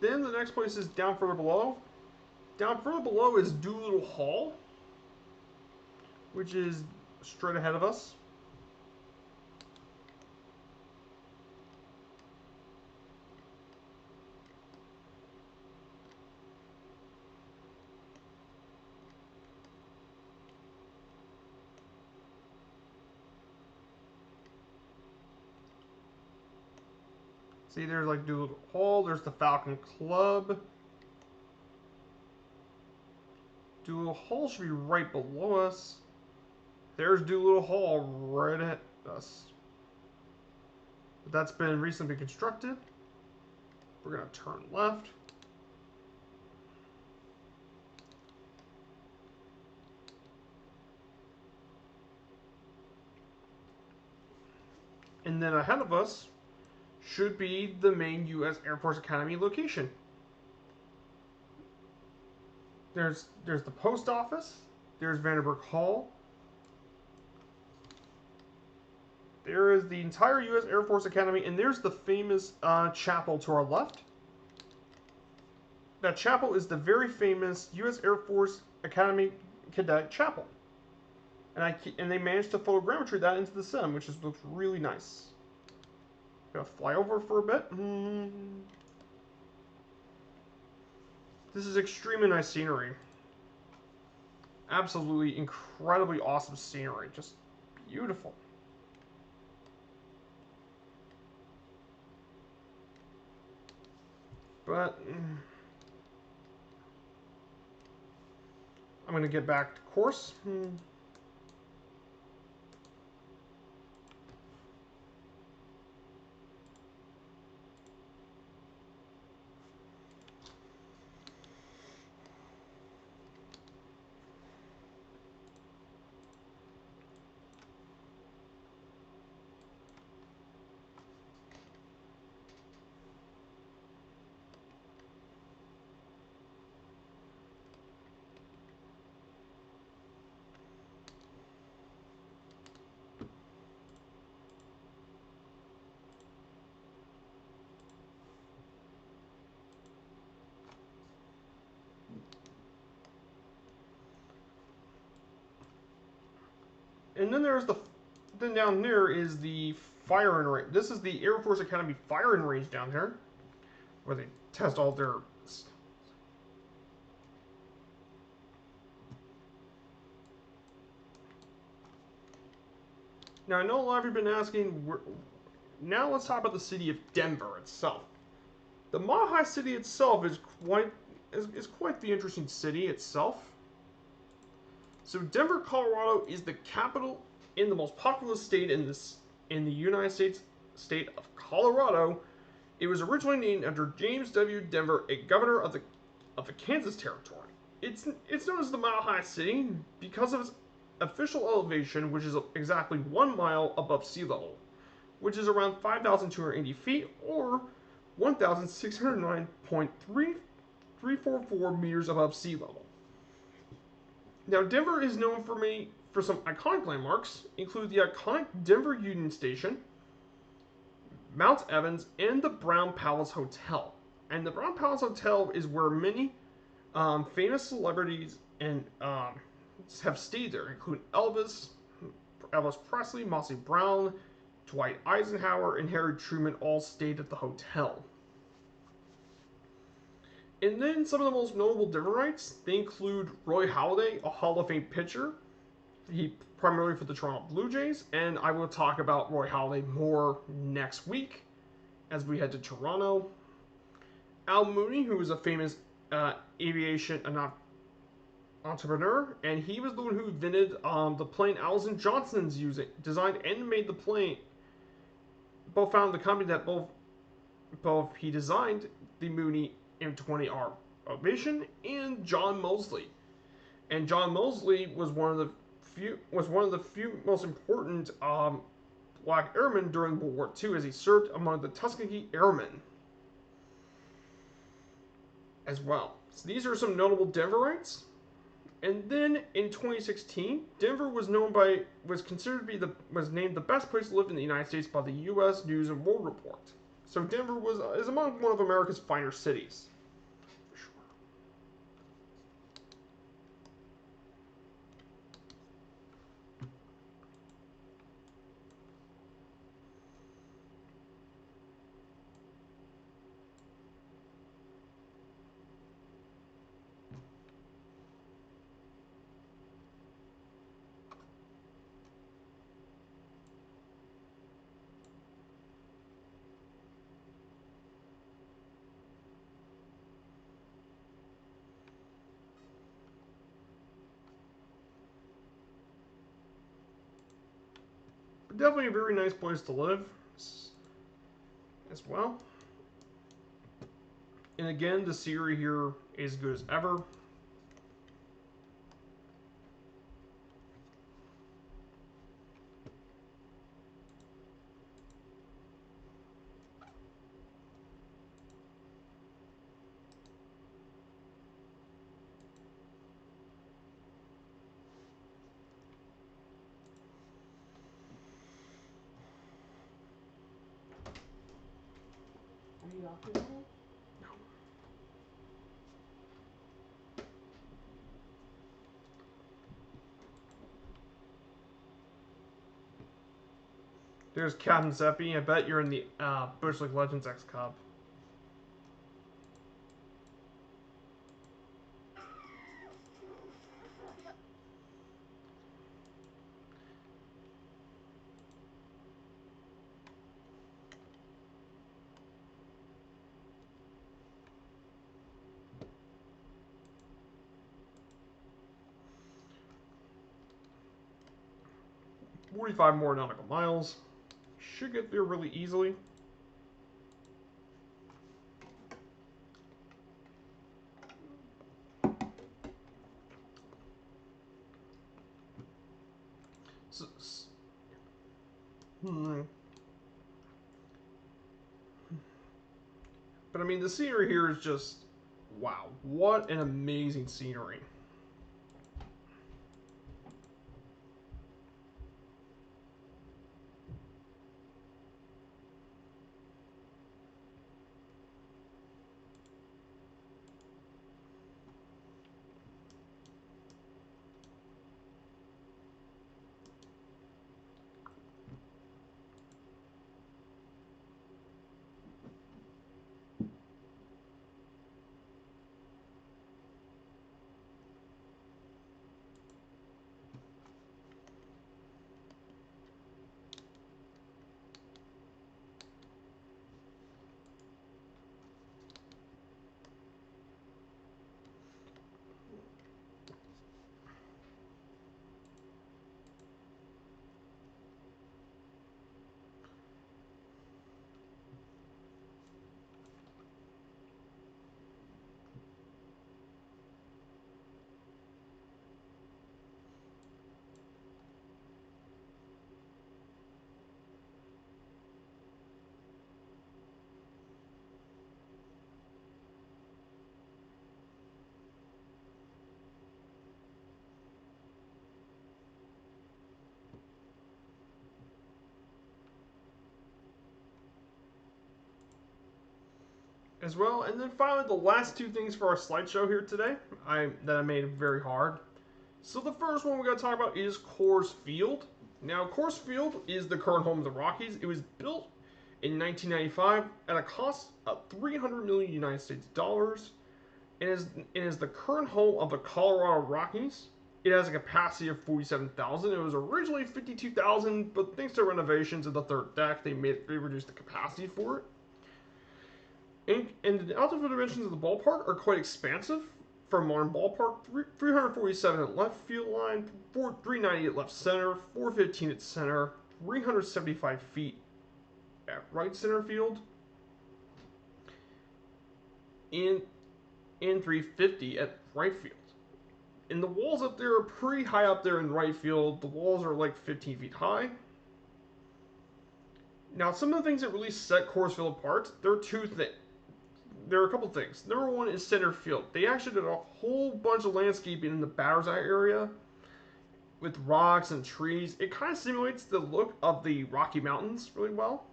Then the next place is down further below. Down further below is Doolittle Hall, which is straight ahead of us. See, there's like Doolittle Hall. There's the Falcon Club. Doolittle Hall should be right below us. There's Doolittle Hall right at us. But that's been recently constructed. We're going to turn left. And then ahead of us should be the main U.S. Air Force Academy location. There's the post office. There's Vanderbilt Hall. There is the entire U.S. Air Force Academy, and there's the famous chapel to our left. That chapel is the very famous U.S. Air Force Academy Cadet Chapel. And they managed to photogrammetry that into the sim, which looks really nice. Gonna fly over for a bit. This is extremely nice scenery. Absolutely incredibly awesome scenery. Just beautiful. But I'm gonna get back to course. And then down there is the firing range. This is the Air Force Academy firing range down here, where they test all their. Now I know a lot of you have been asking. Now let's talk about the city of Denver itself. The Mile High City itself is quite the interesting city itself. So Denver, Colorado is the capital and the most populous state in the United States state of Colorado. It was originally named after James W. Denver, a governor of the Kansas Territory. It's known as the Mile High City because of its official elevation, which is exactly 1 mile above sea level, which is around 5,280 feet or 1,609.344 meters above sea level. Now, Denver is known for some iconic landmarks, include the iconic Denver Union Station, Mount Evans, and the Brown Palace Hotel. And the Brown Palace Hotel is where many famous celebrities and have stayed there, including Elvis, Elvis Presley, Mossy Brown, Dwight Eisenhower, and Harry Truman all stayed at the hotel. And then some of the most notable dinner rights, they include Roy Halladay, a Hall of Fame pitcher. He primarily for the Toronto Blue Jays, and I will talk about Roy Halladay more next week as we head to Toronto. Al Mooney, who is a famous aviation entrepreneur, and he was the one who invented the plane Allison Johnson's using, designed and made the plane. Both founded the company that both he designed the Mooney M20R Ovation and John Mosley. And John Mosley was one of the few most important black airmen during World War II, as he served among the Tuskegee Airmen as well. So these are some notable Denverites. And then in 2016, Denver was named the best place to live in the United States by the U.S. News and World Report. So Denver is among one of America's finer cities. For sure. Definitely a very nice place to live as well. And again, the scenery here is good as ever. Are you off the minute? No. There's Captain Seppi. I bet you're in the Bush League Legends X Cup. $45 more nautical miles. Should get there really easily. But I mean, the scenery here is just, wow, what an amazing scenery. As well, and then finally the last two things for our slideshow here today that I made very hard. So the first one we're going to talk about is Coors Field. Now, Coors Field is the current home of the Rockies. It was built in 1995 at a cost of 300 million United States dollars. It is the current home of the Colorado Rockies. It has a capacity of 47,000. It was originally 52,000, but thanks to renovations of the third deck, they reduced the capacity for it. And the altitude dimensions of the ballpark are quite expansive for a modern ballpark. 347 at left field line, 390 at left center, 415 at center, 375 feet at right center field, and 350 at right field. And the walls up there are pretty high up there in right field. The walls are like 15 feet high. Now, some of the things that really set Coors Field apart, there are a couple things. Number one is center field. They actually did a whole bunch of landscaping in the batter's eye area with rocks and trees. It kind of simulates the look of the Rocky Mountains really well.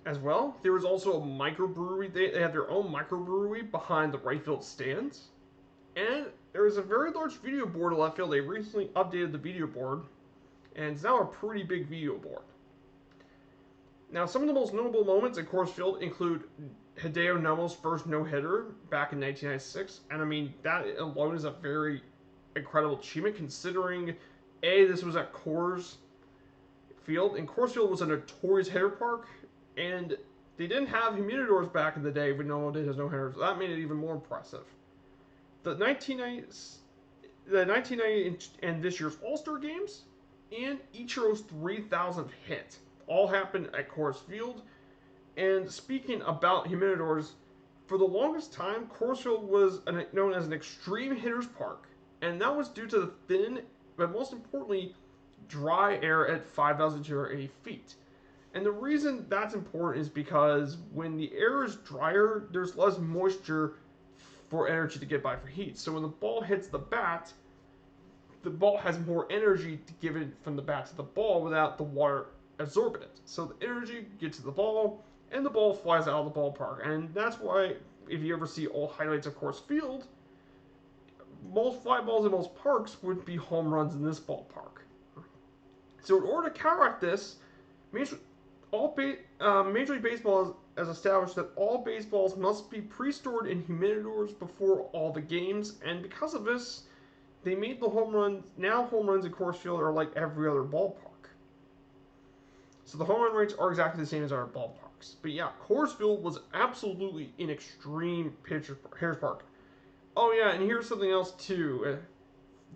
As well, there was also a microbrewery. They had their own microbrewery behind the right field stands. And there was a very large video board at left field. They recently updated the video board, and it's now a pretty big video board. Now, some of the most notable moments at Coors Field include Hideo Nomo's first no-hitter back in 1996. And I mean, that alone is a very incredible achievement considering, A, this was at Coors Field, and Coors Field was a notorious hitter park. And they didn't have humidors back in the day when Nolan did his no-hitter, so that made it even more impressive. The 1990 and this year's All-Star Games and Ichiro's 3,000th hit all happened at Coors Field. And speaking about humidors, for the longest time, Coors Field was known as an extreme hitters park, and that was due to the thin, but most importantly, dry air at 5,280 feet. And the reason that's important is because when the air is drier, there's less moisture for energy to get by for heat. So when the ball hits the bat, the ball has more energy to give it from the bat to the ball without the water absorbing it. So the energy gets to the ball, and the ball flies out of the ballpark. And that's why, if you ever see all highlights of Coors Field, most fly balls in most parks would be home runs in this ballpark. So in order to counteract this, Major League Baseball has established that all baseballs must be pre-stored in humidors before all the games, and because of this, they made the home runs. Now home runs at Coors Field are like every other ballpark. So the home run rates are exactly the same as our ballparks. But yeah, Coors Field was absolutely an extreme hitters park. Oh yeah, and here's something else too.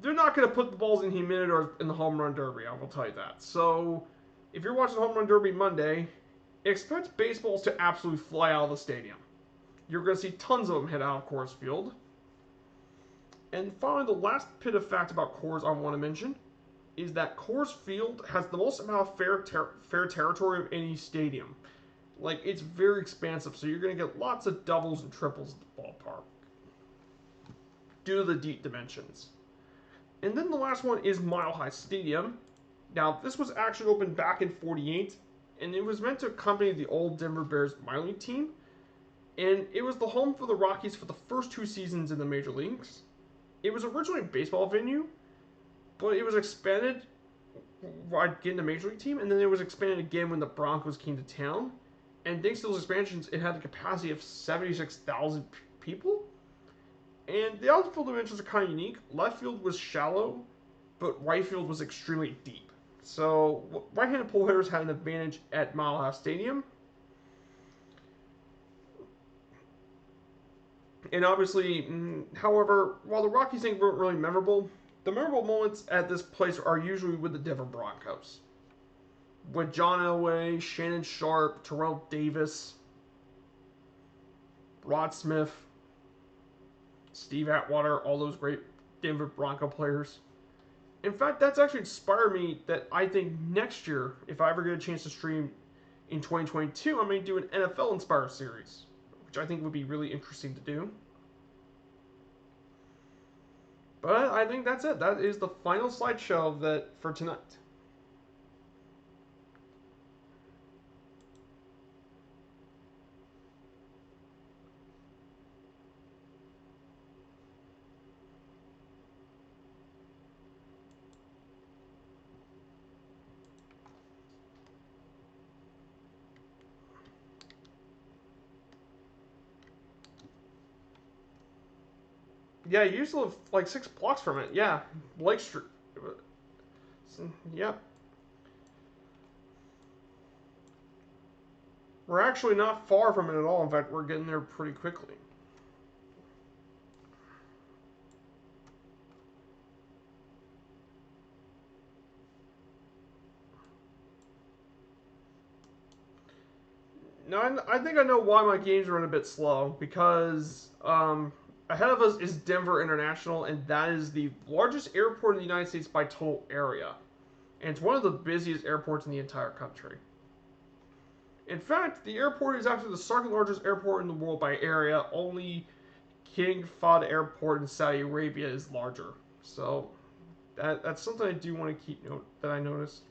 They're not going to put the balls in humidors in the home run derby, I will tell you that. So if you're watching the Home Run Derby Monday, expect baseballs to absolutely fly out of the stadium. You're going to see tons of them hit out of Coors Field. And finally, the last bit of fact about Coors I want to mention is that Coors Field has the most amount of fair territory of any stadium. Like, it's very expansive, so you're going to get lots of doubles and triples at the ballpark due to the deep dimensions. And then the last one is Mile High Stadium. Now, this was actually opened back in '48, and it was meant to accompany the old Denver Bears minor league team. And it was the home for the Rockies for the first 2 seasons in the major leagues. It was originally a baseball venue, but it was expanded by getting the major league team, and then it was expanded again when the Broncos came to town. And thanks to those expansions, it had a capacity of 76,000 people. And the outfield dimensions are kind of unique. Left field was shallow, but right field was extremely deep. So right-handed pull hitters had an advantage at Mile High Stadium. And obviously, however, while the Rockies thing weren't really memorable, the memorable moments at this place are usually with the Denver Broncos. With John Elway, Shannon Sharp, Terrell Davis, Rod Smith, Steve Atwater, all those great Denver Bronco players. In fact, that's actually inspired me that I think next year, if I ever get a chance to stream in 2022, I may do an NFL Inspired series, which I think would be really interesting to do. But I think that's it. That is the final slideshow for tonight. Yeah, you used to live like 6 blocks from it. Yeah, Lake Street. Yep. We're actually not far from it at all. In fact, we're getting there pretty quickly. Now, I think I know why my games run a bit slow. Because ahead of us is Denver International, and that is the largest airport in the United States by total area. And it's one of the busiest airports in the entire country. In fact, the airport is actually the second largest airport in the world by area. Only King Fahd Airport in Saudi Arabia is larger. So that's something I do want to keep note that I noticed.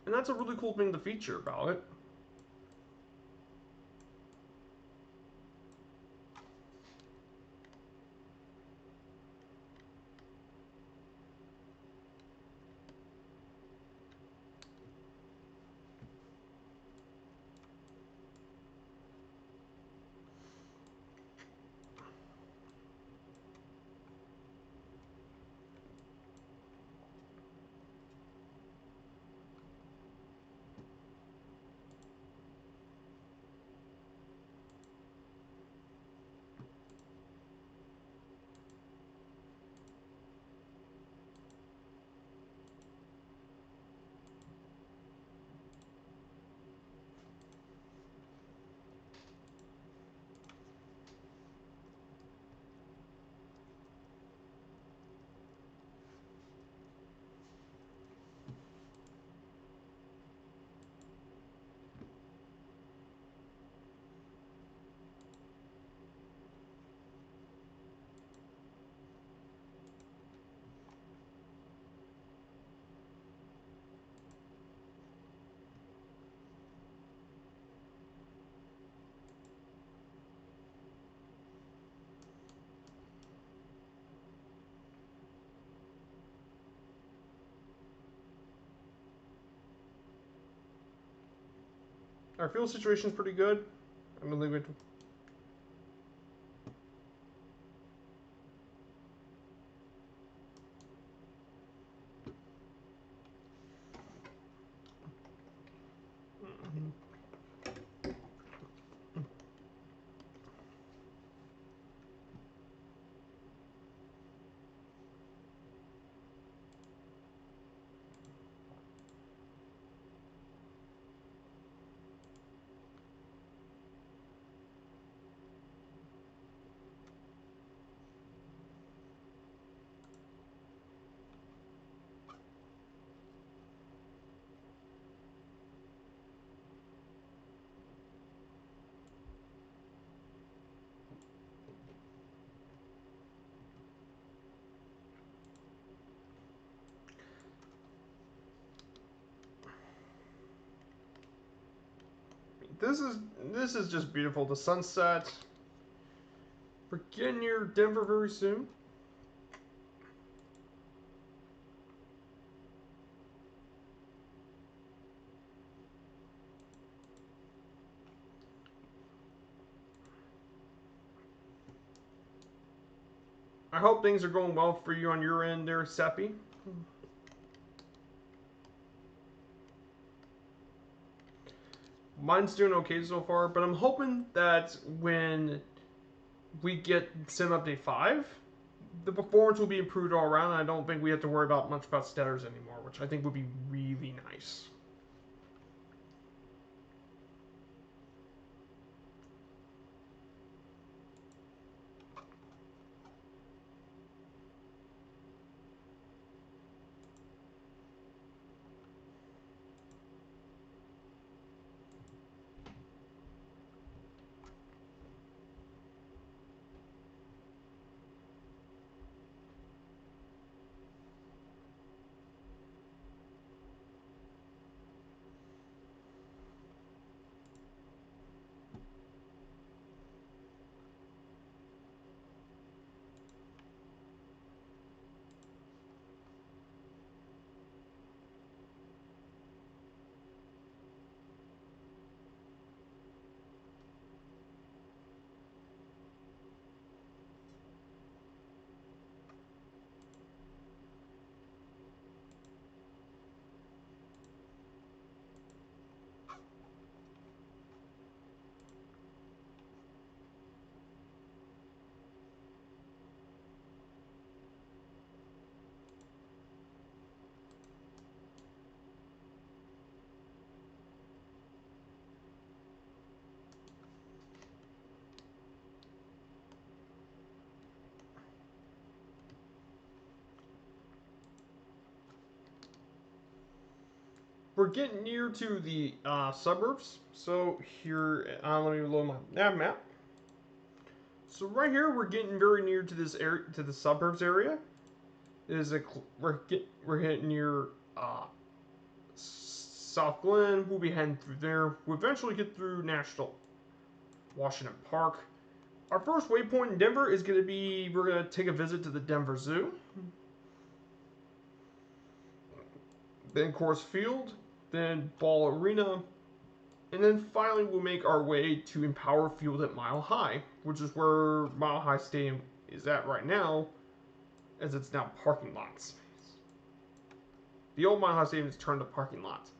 And that's a really cool thing to feature about it. Our fuel situation is pretty good. I'm gonna leave it. This is just beautiful. The sunset. We're getting near Denver very soon. I hope things are going well for you on your end there, Seppi. Mine's doing okay so far, but I'm hoping that when we get Sim Update 5, the performance will be improved all around, and I don't think we have to worry about much about stutters anymore, which I think would be really nice. we're getting near to the suburbs. So here, let me load my nav map. So right here, we're getting very near to this area, to the suburbs area. We're hitting near South Glen. We'll be heading through there. We'll eventually get through National Washington Park. Our first waypoint in Denver is going to be, we're going to take a visit to the Denver Zoo. Then Coors Field, then Ball Arena, and then finally we'll make our way to Empower Field at Mile High, which is where Mile High Stadium is at right now, as it's now parking lots. The old Mile High Stadium is turned to parking lots.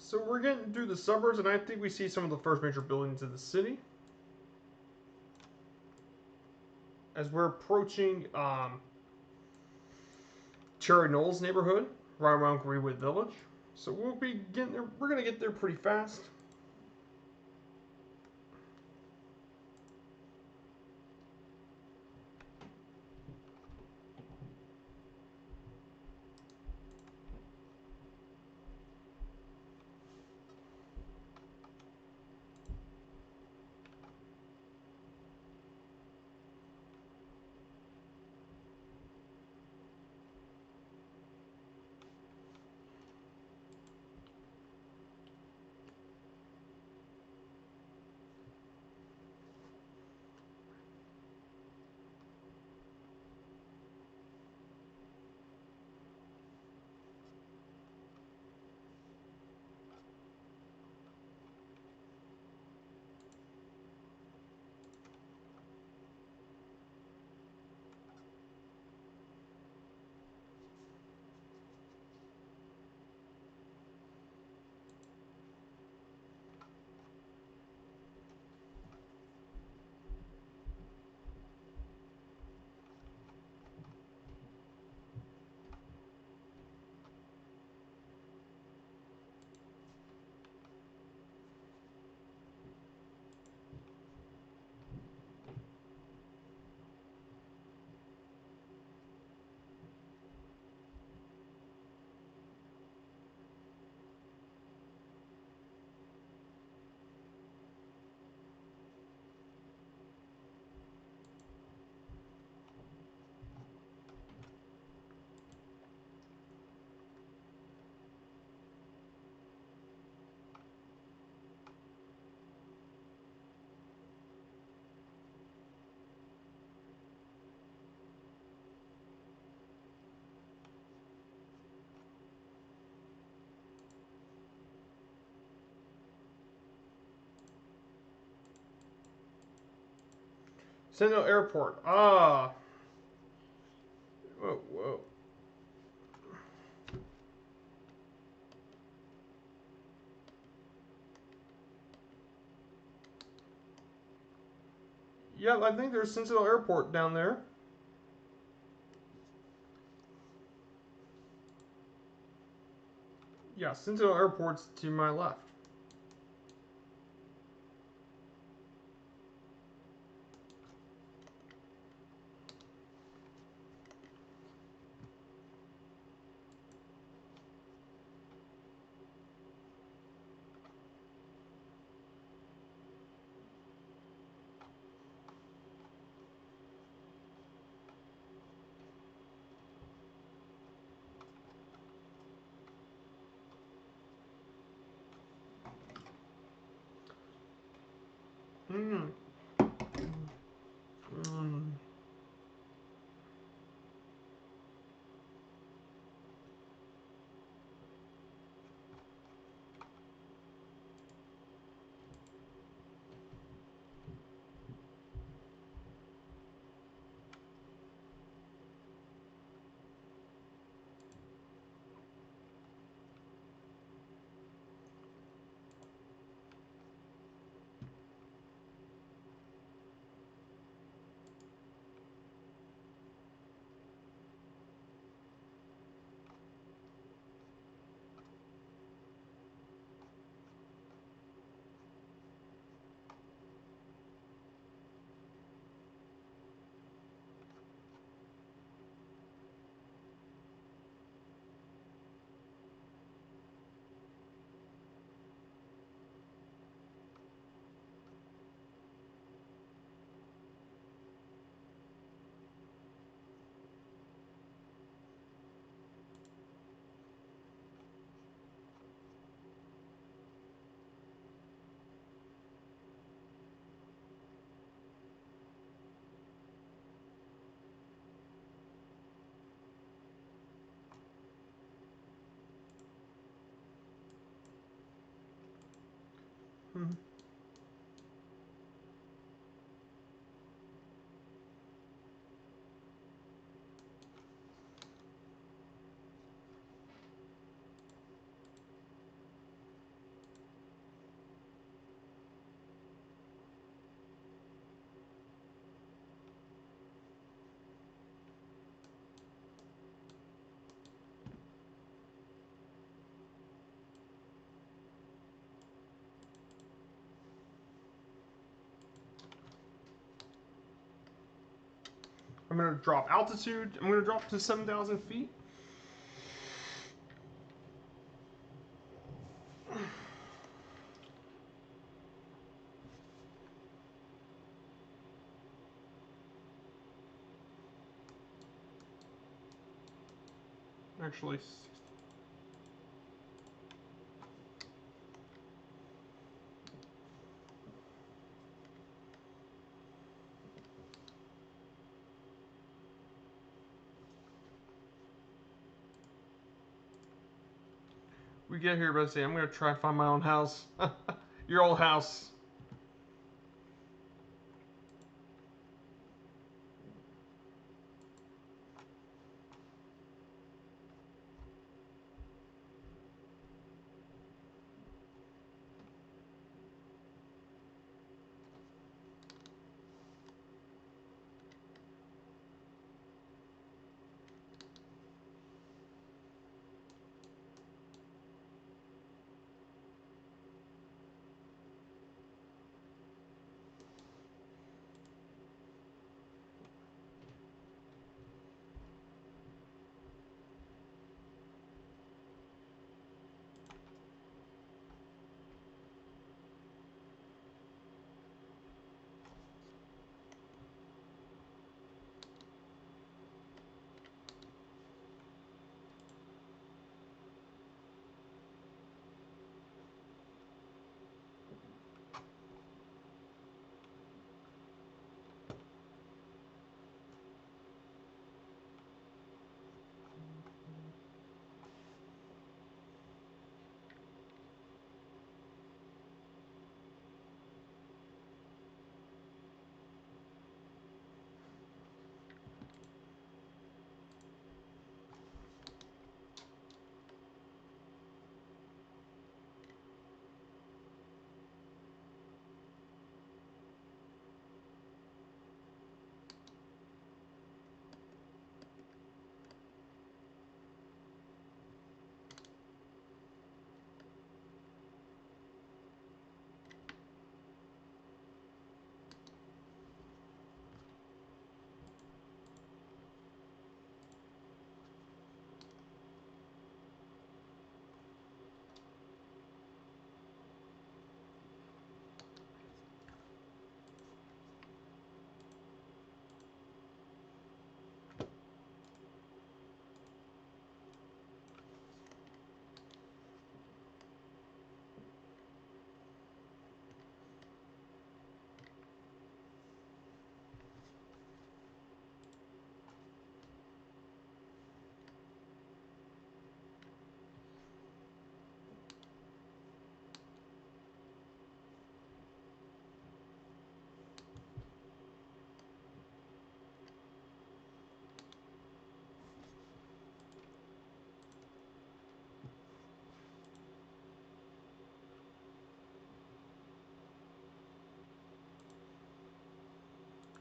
So we're getting through the suburbs, and I think we see some of the first major buildings in the city. As we're approaching Cherry Knolls neighborhood, right around Greenwood Village. So we'll be getting there. We're gonna get there pretty fast. Sentinel Airport. Ah. Whoa, whoa. Yep, I think there's Sentinel Airport down there. Yeah, Sentinel Airport's to my left. Hmm. Mm. Hmm. I'm going to drop altitude. I'm going to drop to 7,000 feet. Actually, we get here, but say I'm going to try to find my own house. Your old house.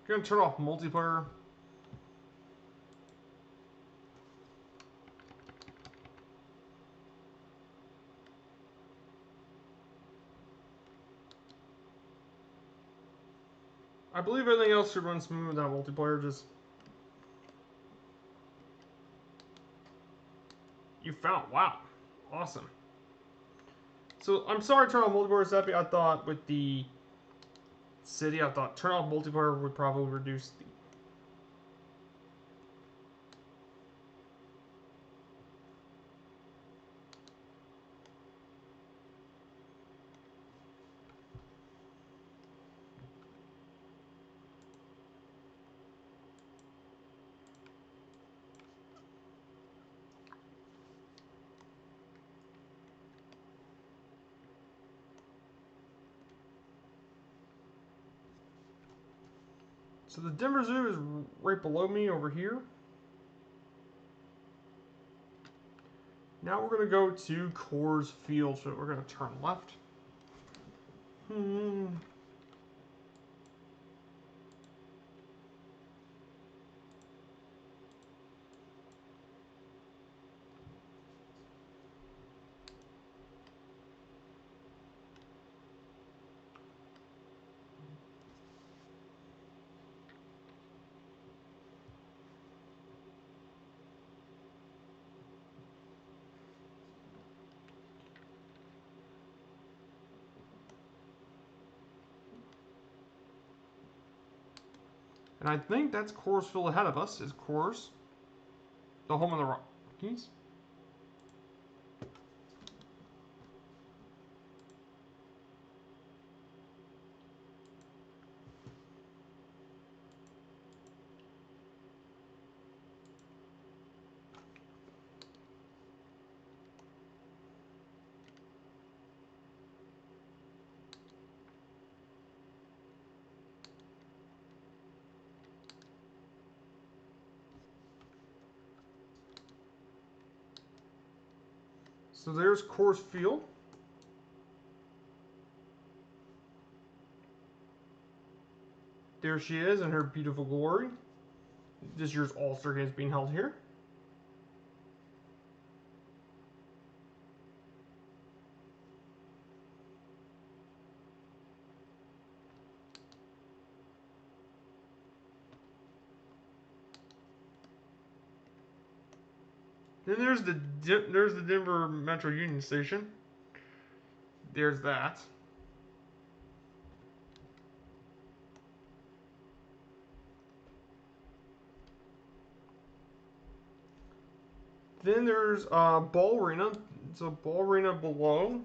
Gonna turn off multiplayer. I believe everything else should run smooth without multiplayer. Just you found, wow, awesome. So I'm sorry, turn off multiplayer, Seppi. I thought with the city, I thought turn off multiplayer would probably reduce the. So the Denver Zoo is right below me over here. Now we're going to go to Coors Field, so we're going to turn left. And I think that's Coors Field ahead of us, is Coors. The home of the Rockies. So there's Coors Field. There she is in her beautiful glory. This year's All-Star Game is being held here. Then there's the Denver Metro Union Station. There's that. Then there's Ball Arena. So Ball Arena below.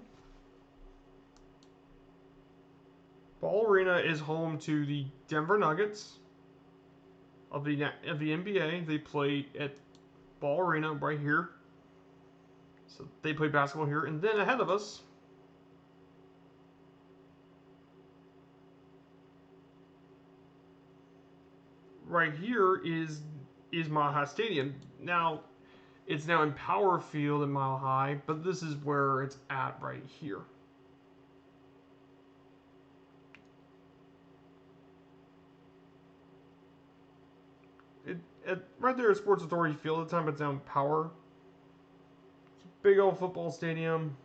Ball Arena is home to the Denver Nuggets of the NBA. They play at Ball Arena right here. So they play basketball here. And then ahead of us, right here is Mile High Stadium. Now, it's now in Power Field in Mile High, but this is where it's at right here. Right there at Sports Authority Field at the time, it's now in Power. It's a big old football stadium.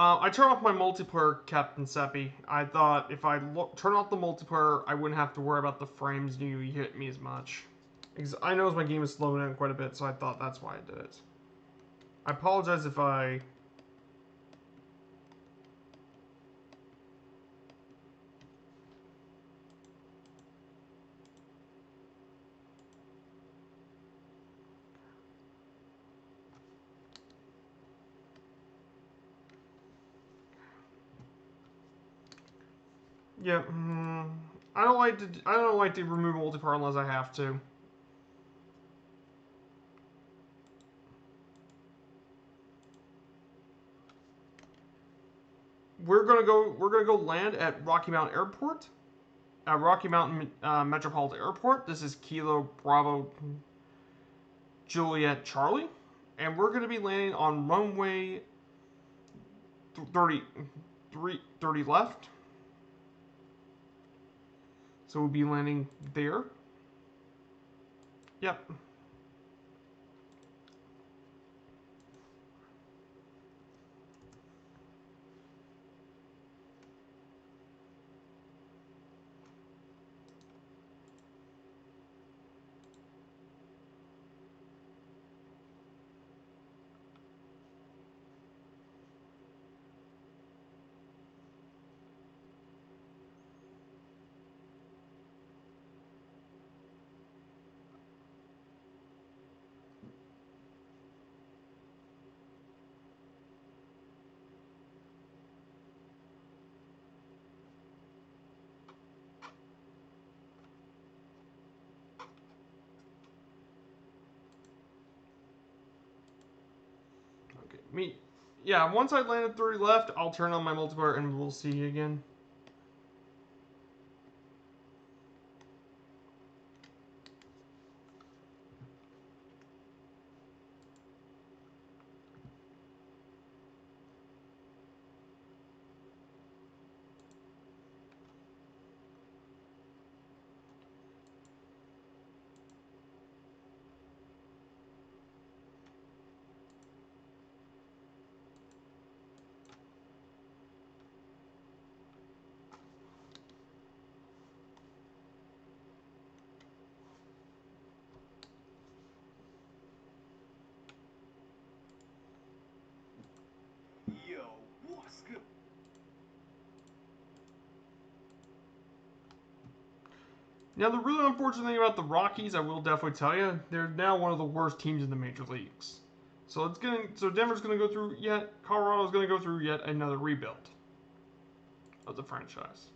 I turned off my multiplayer, Captain Seppi. I thought if I turn off the multiplayer, I wouldn't have to worry about the frames you hit me as much. Because I know my game is slowing down quite a bit, so I thought that's why I did it. I apologize if I... Yeah, I don't like to remove multiplayer unless I have to. We're gonna go land at Rocky Mountain Airport. Rocky Mountain Metropolitan Airport. This is Kilo Bravo Juliet Charlie, and we're gonna be landing on runway 30 left. So we'll be landing there. Yep. Yeah, once I land at 30 left, I'll turn on my multiplayer and we'll see you again. Yo, what's good? Now, the really unfortunate thing about the Rockies, I will definitely tell you, they're now one of the worst teams in the major leagues. So Denver's going to go through Colorado's going to go through yet another rebuild of the franchise.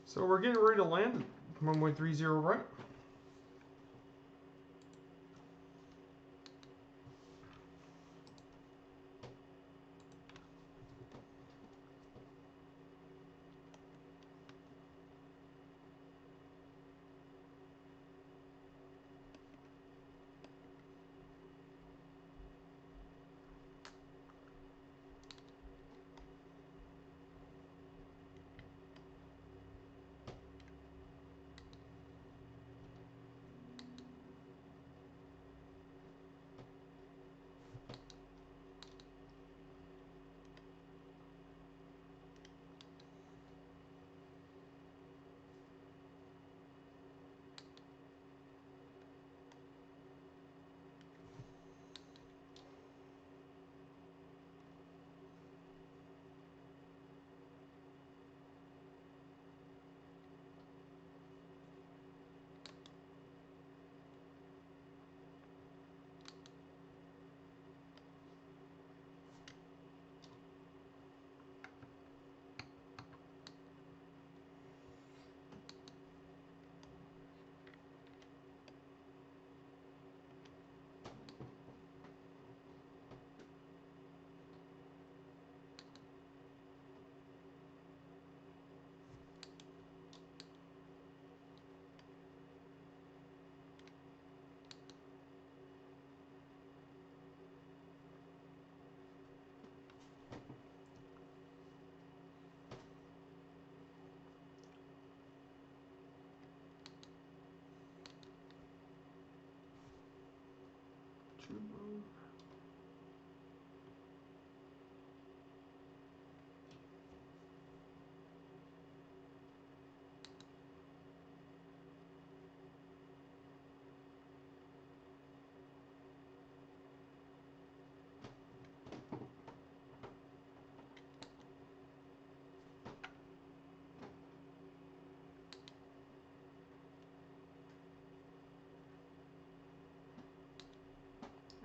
So we're getting ready to land 1.30 right.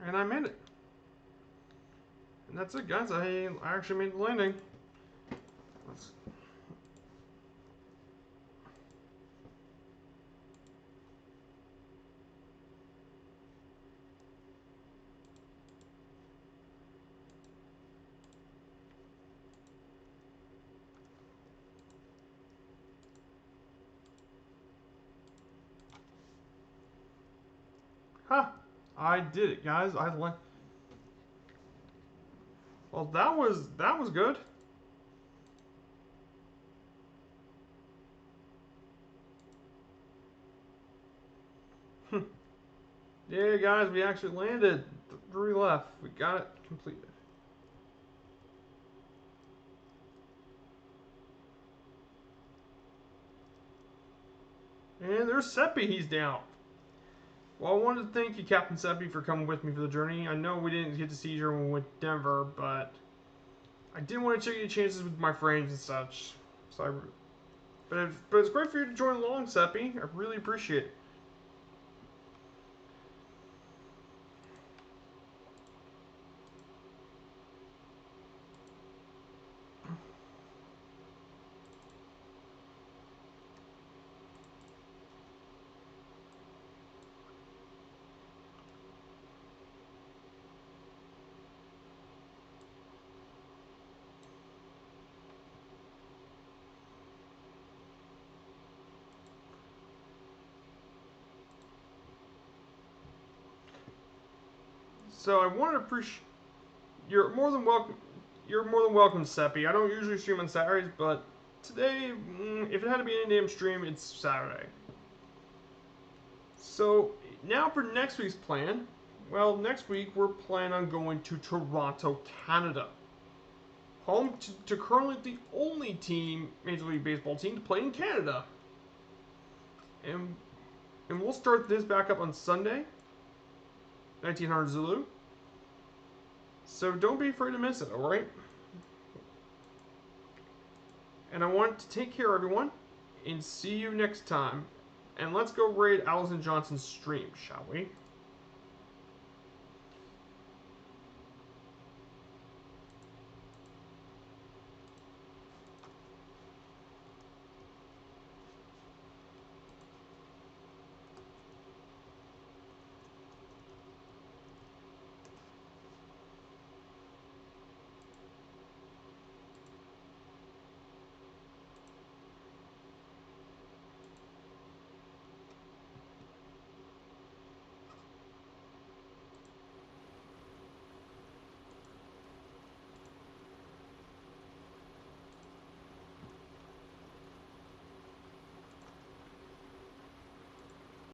And I made it. And that's it, guys. I actually made the landing. Huh. I did it, guys. Well, that was good. Yeah, guys, we actually landed. 3 left. We got it completed. And there's Seppi. He's down. Well, I wanted to thank you, Captain Seppi, for coming with me for the journey. I know we didn't get to see you when we went to Denver, but I did want to check your chances with my frames and such. But it's great for you to join along, Seppi. I really appreciate it. So I want to appreciate. You're more than welcome. You're more than welcome, Seppi. I don't usually stream on Saturdays, but today, if it had to be any damn stream, it's Saturday. So now for next week's plan. Well, next week we're planning on going to Toronto, Canada, home to currently the only Major League Baseball team to play in Canada. And we'll start this back up on Sunday, 1900 Zulu. So don't be afraid to miss it, alright? And I want to take care, everyone, and see you next time. And let's go raid Allison Johnson's stream, shall we?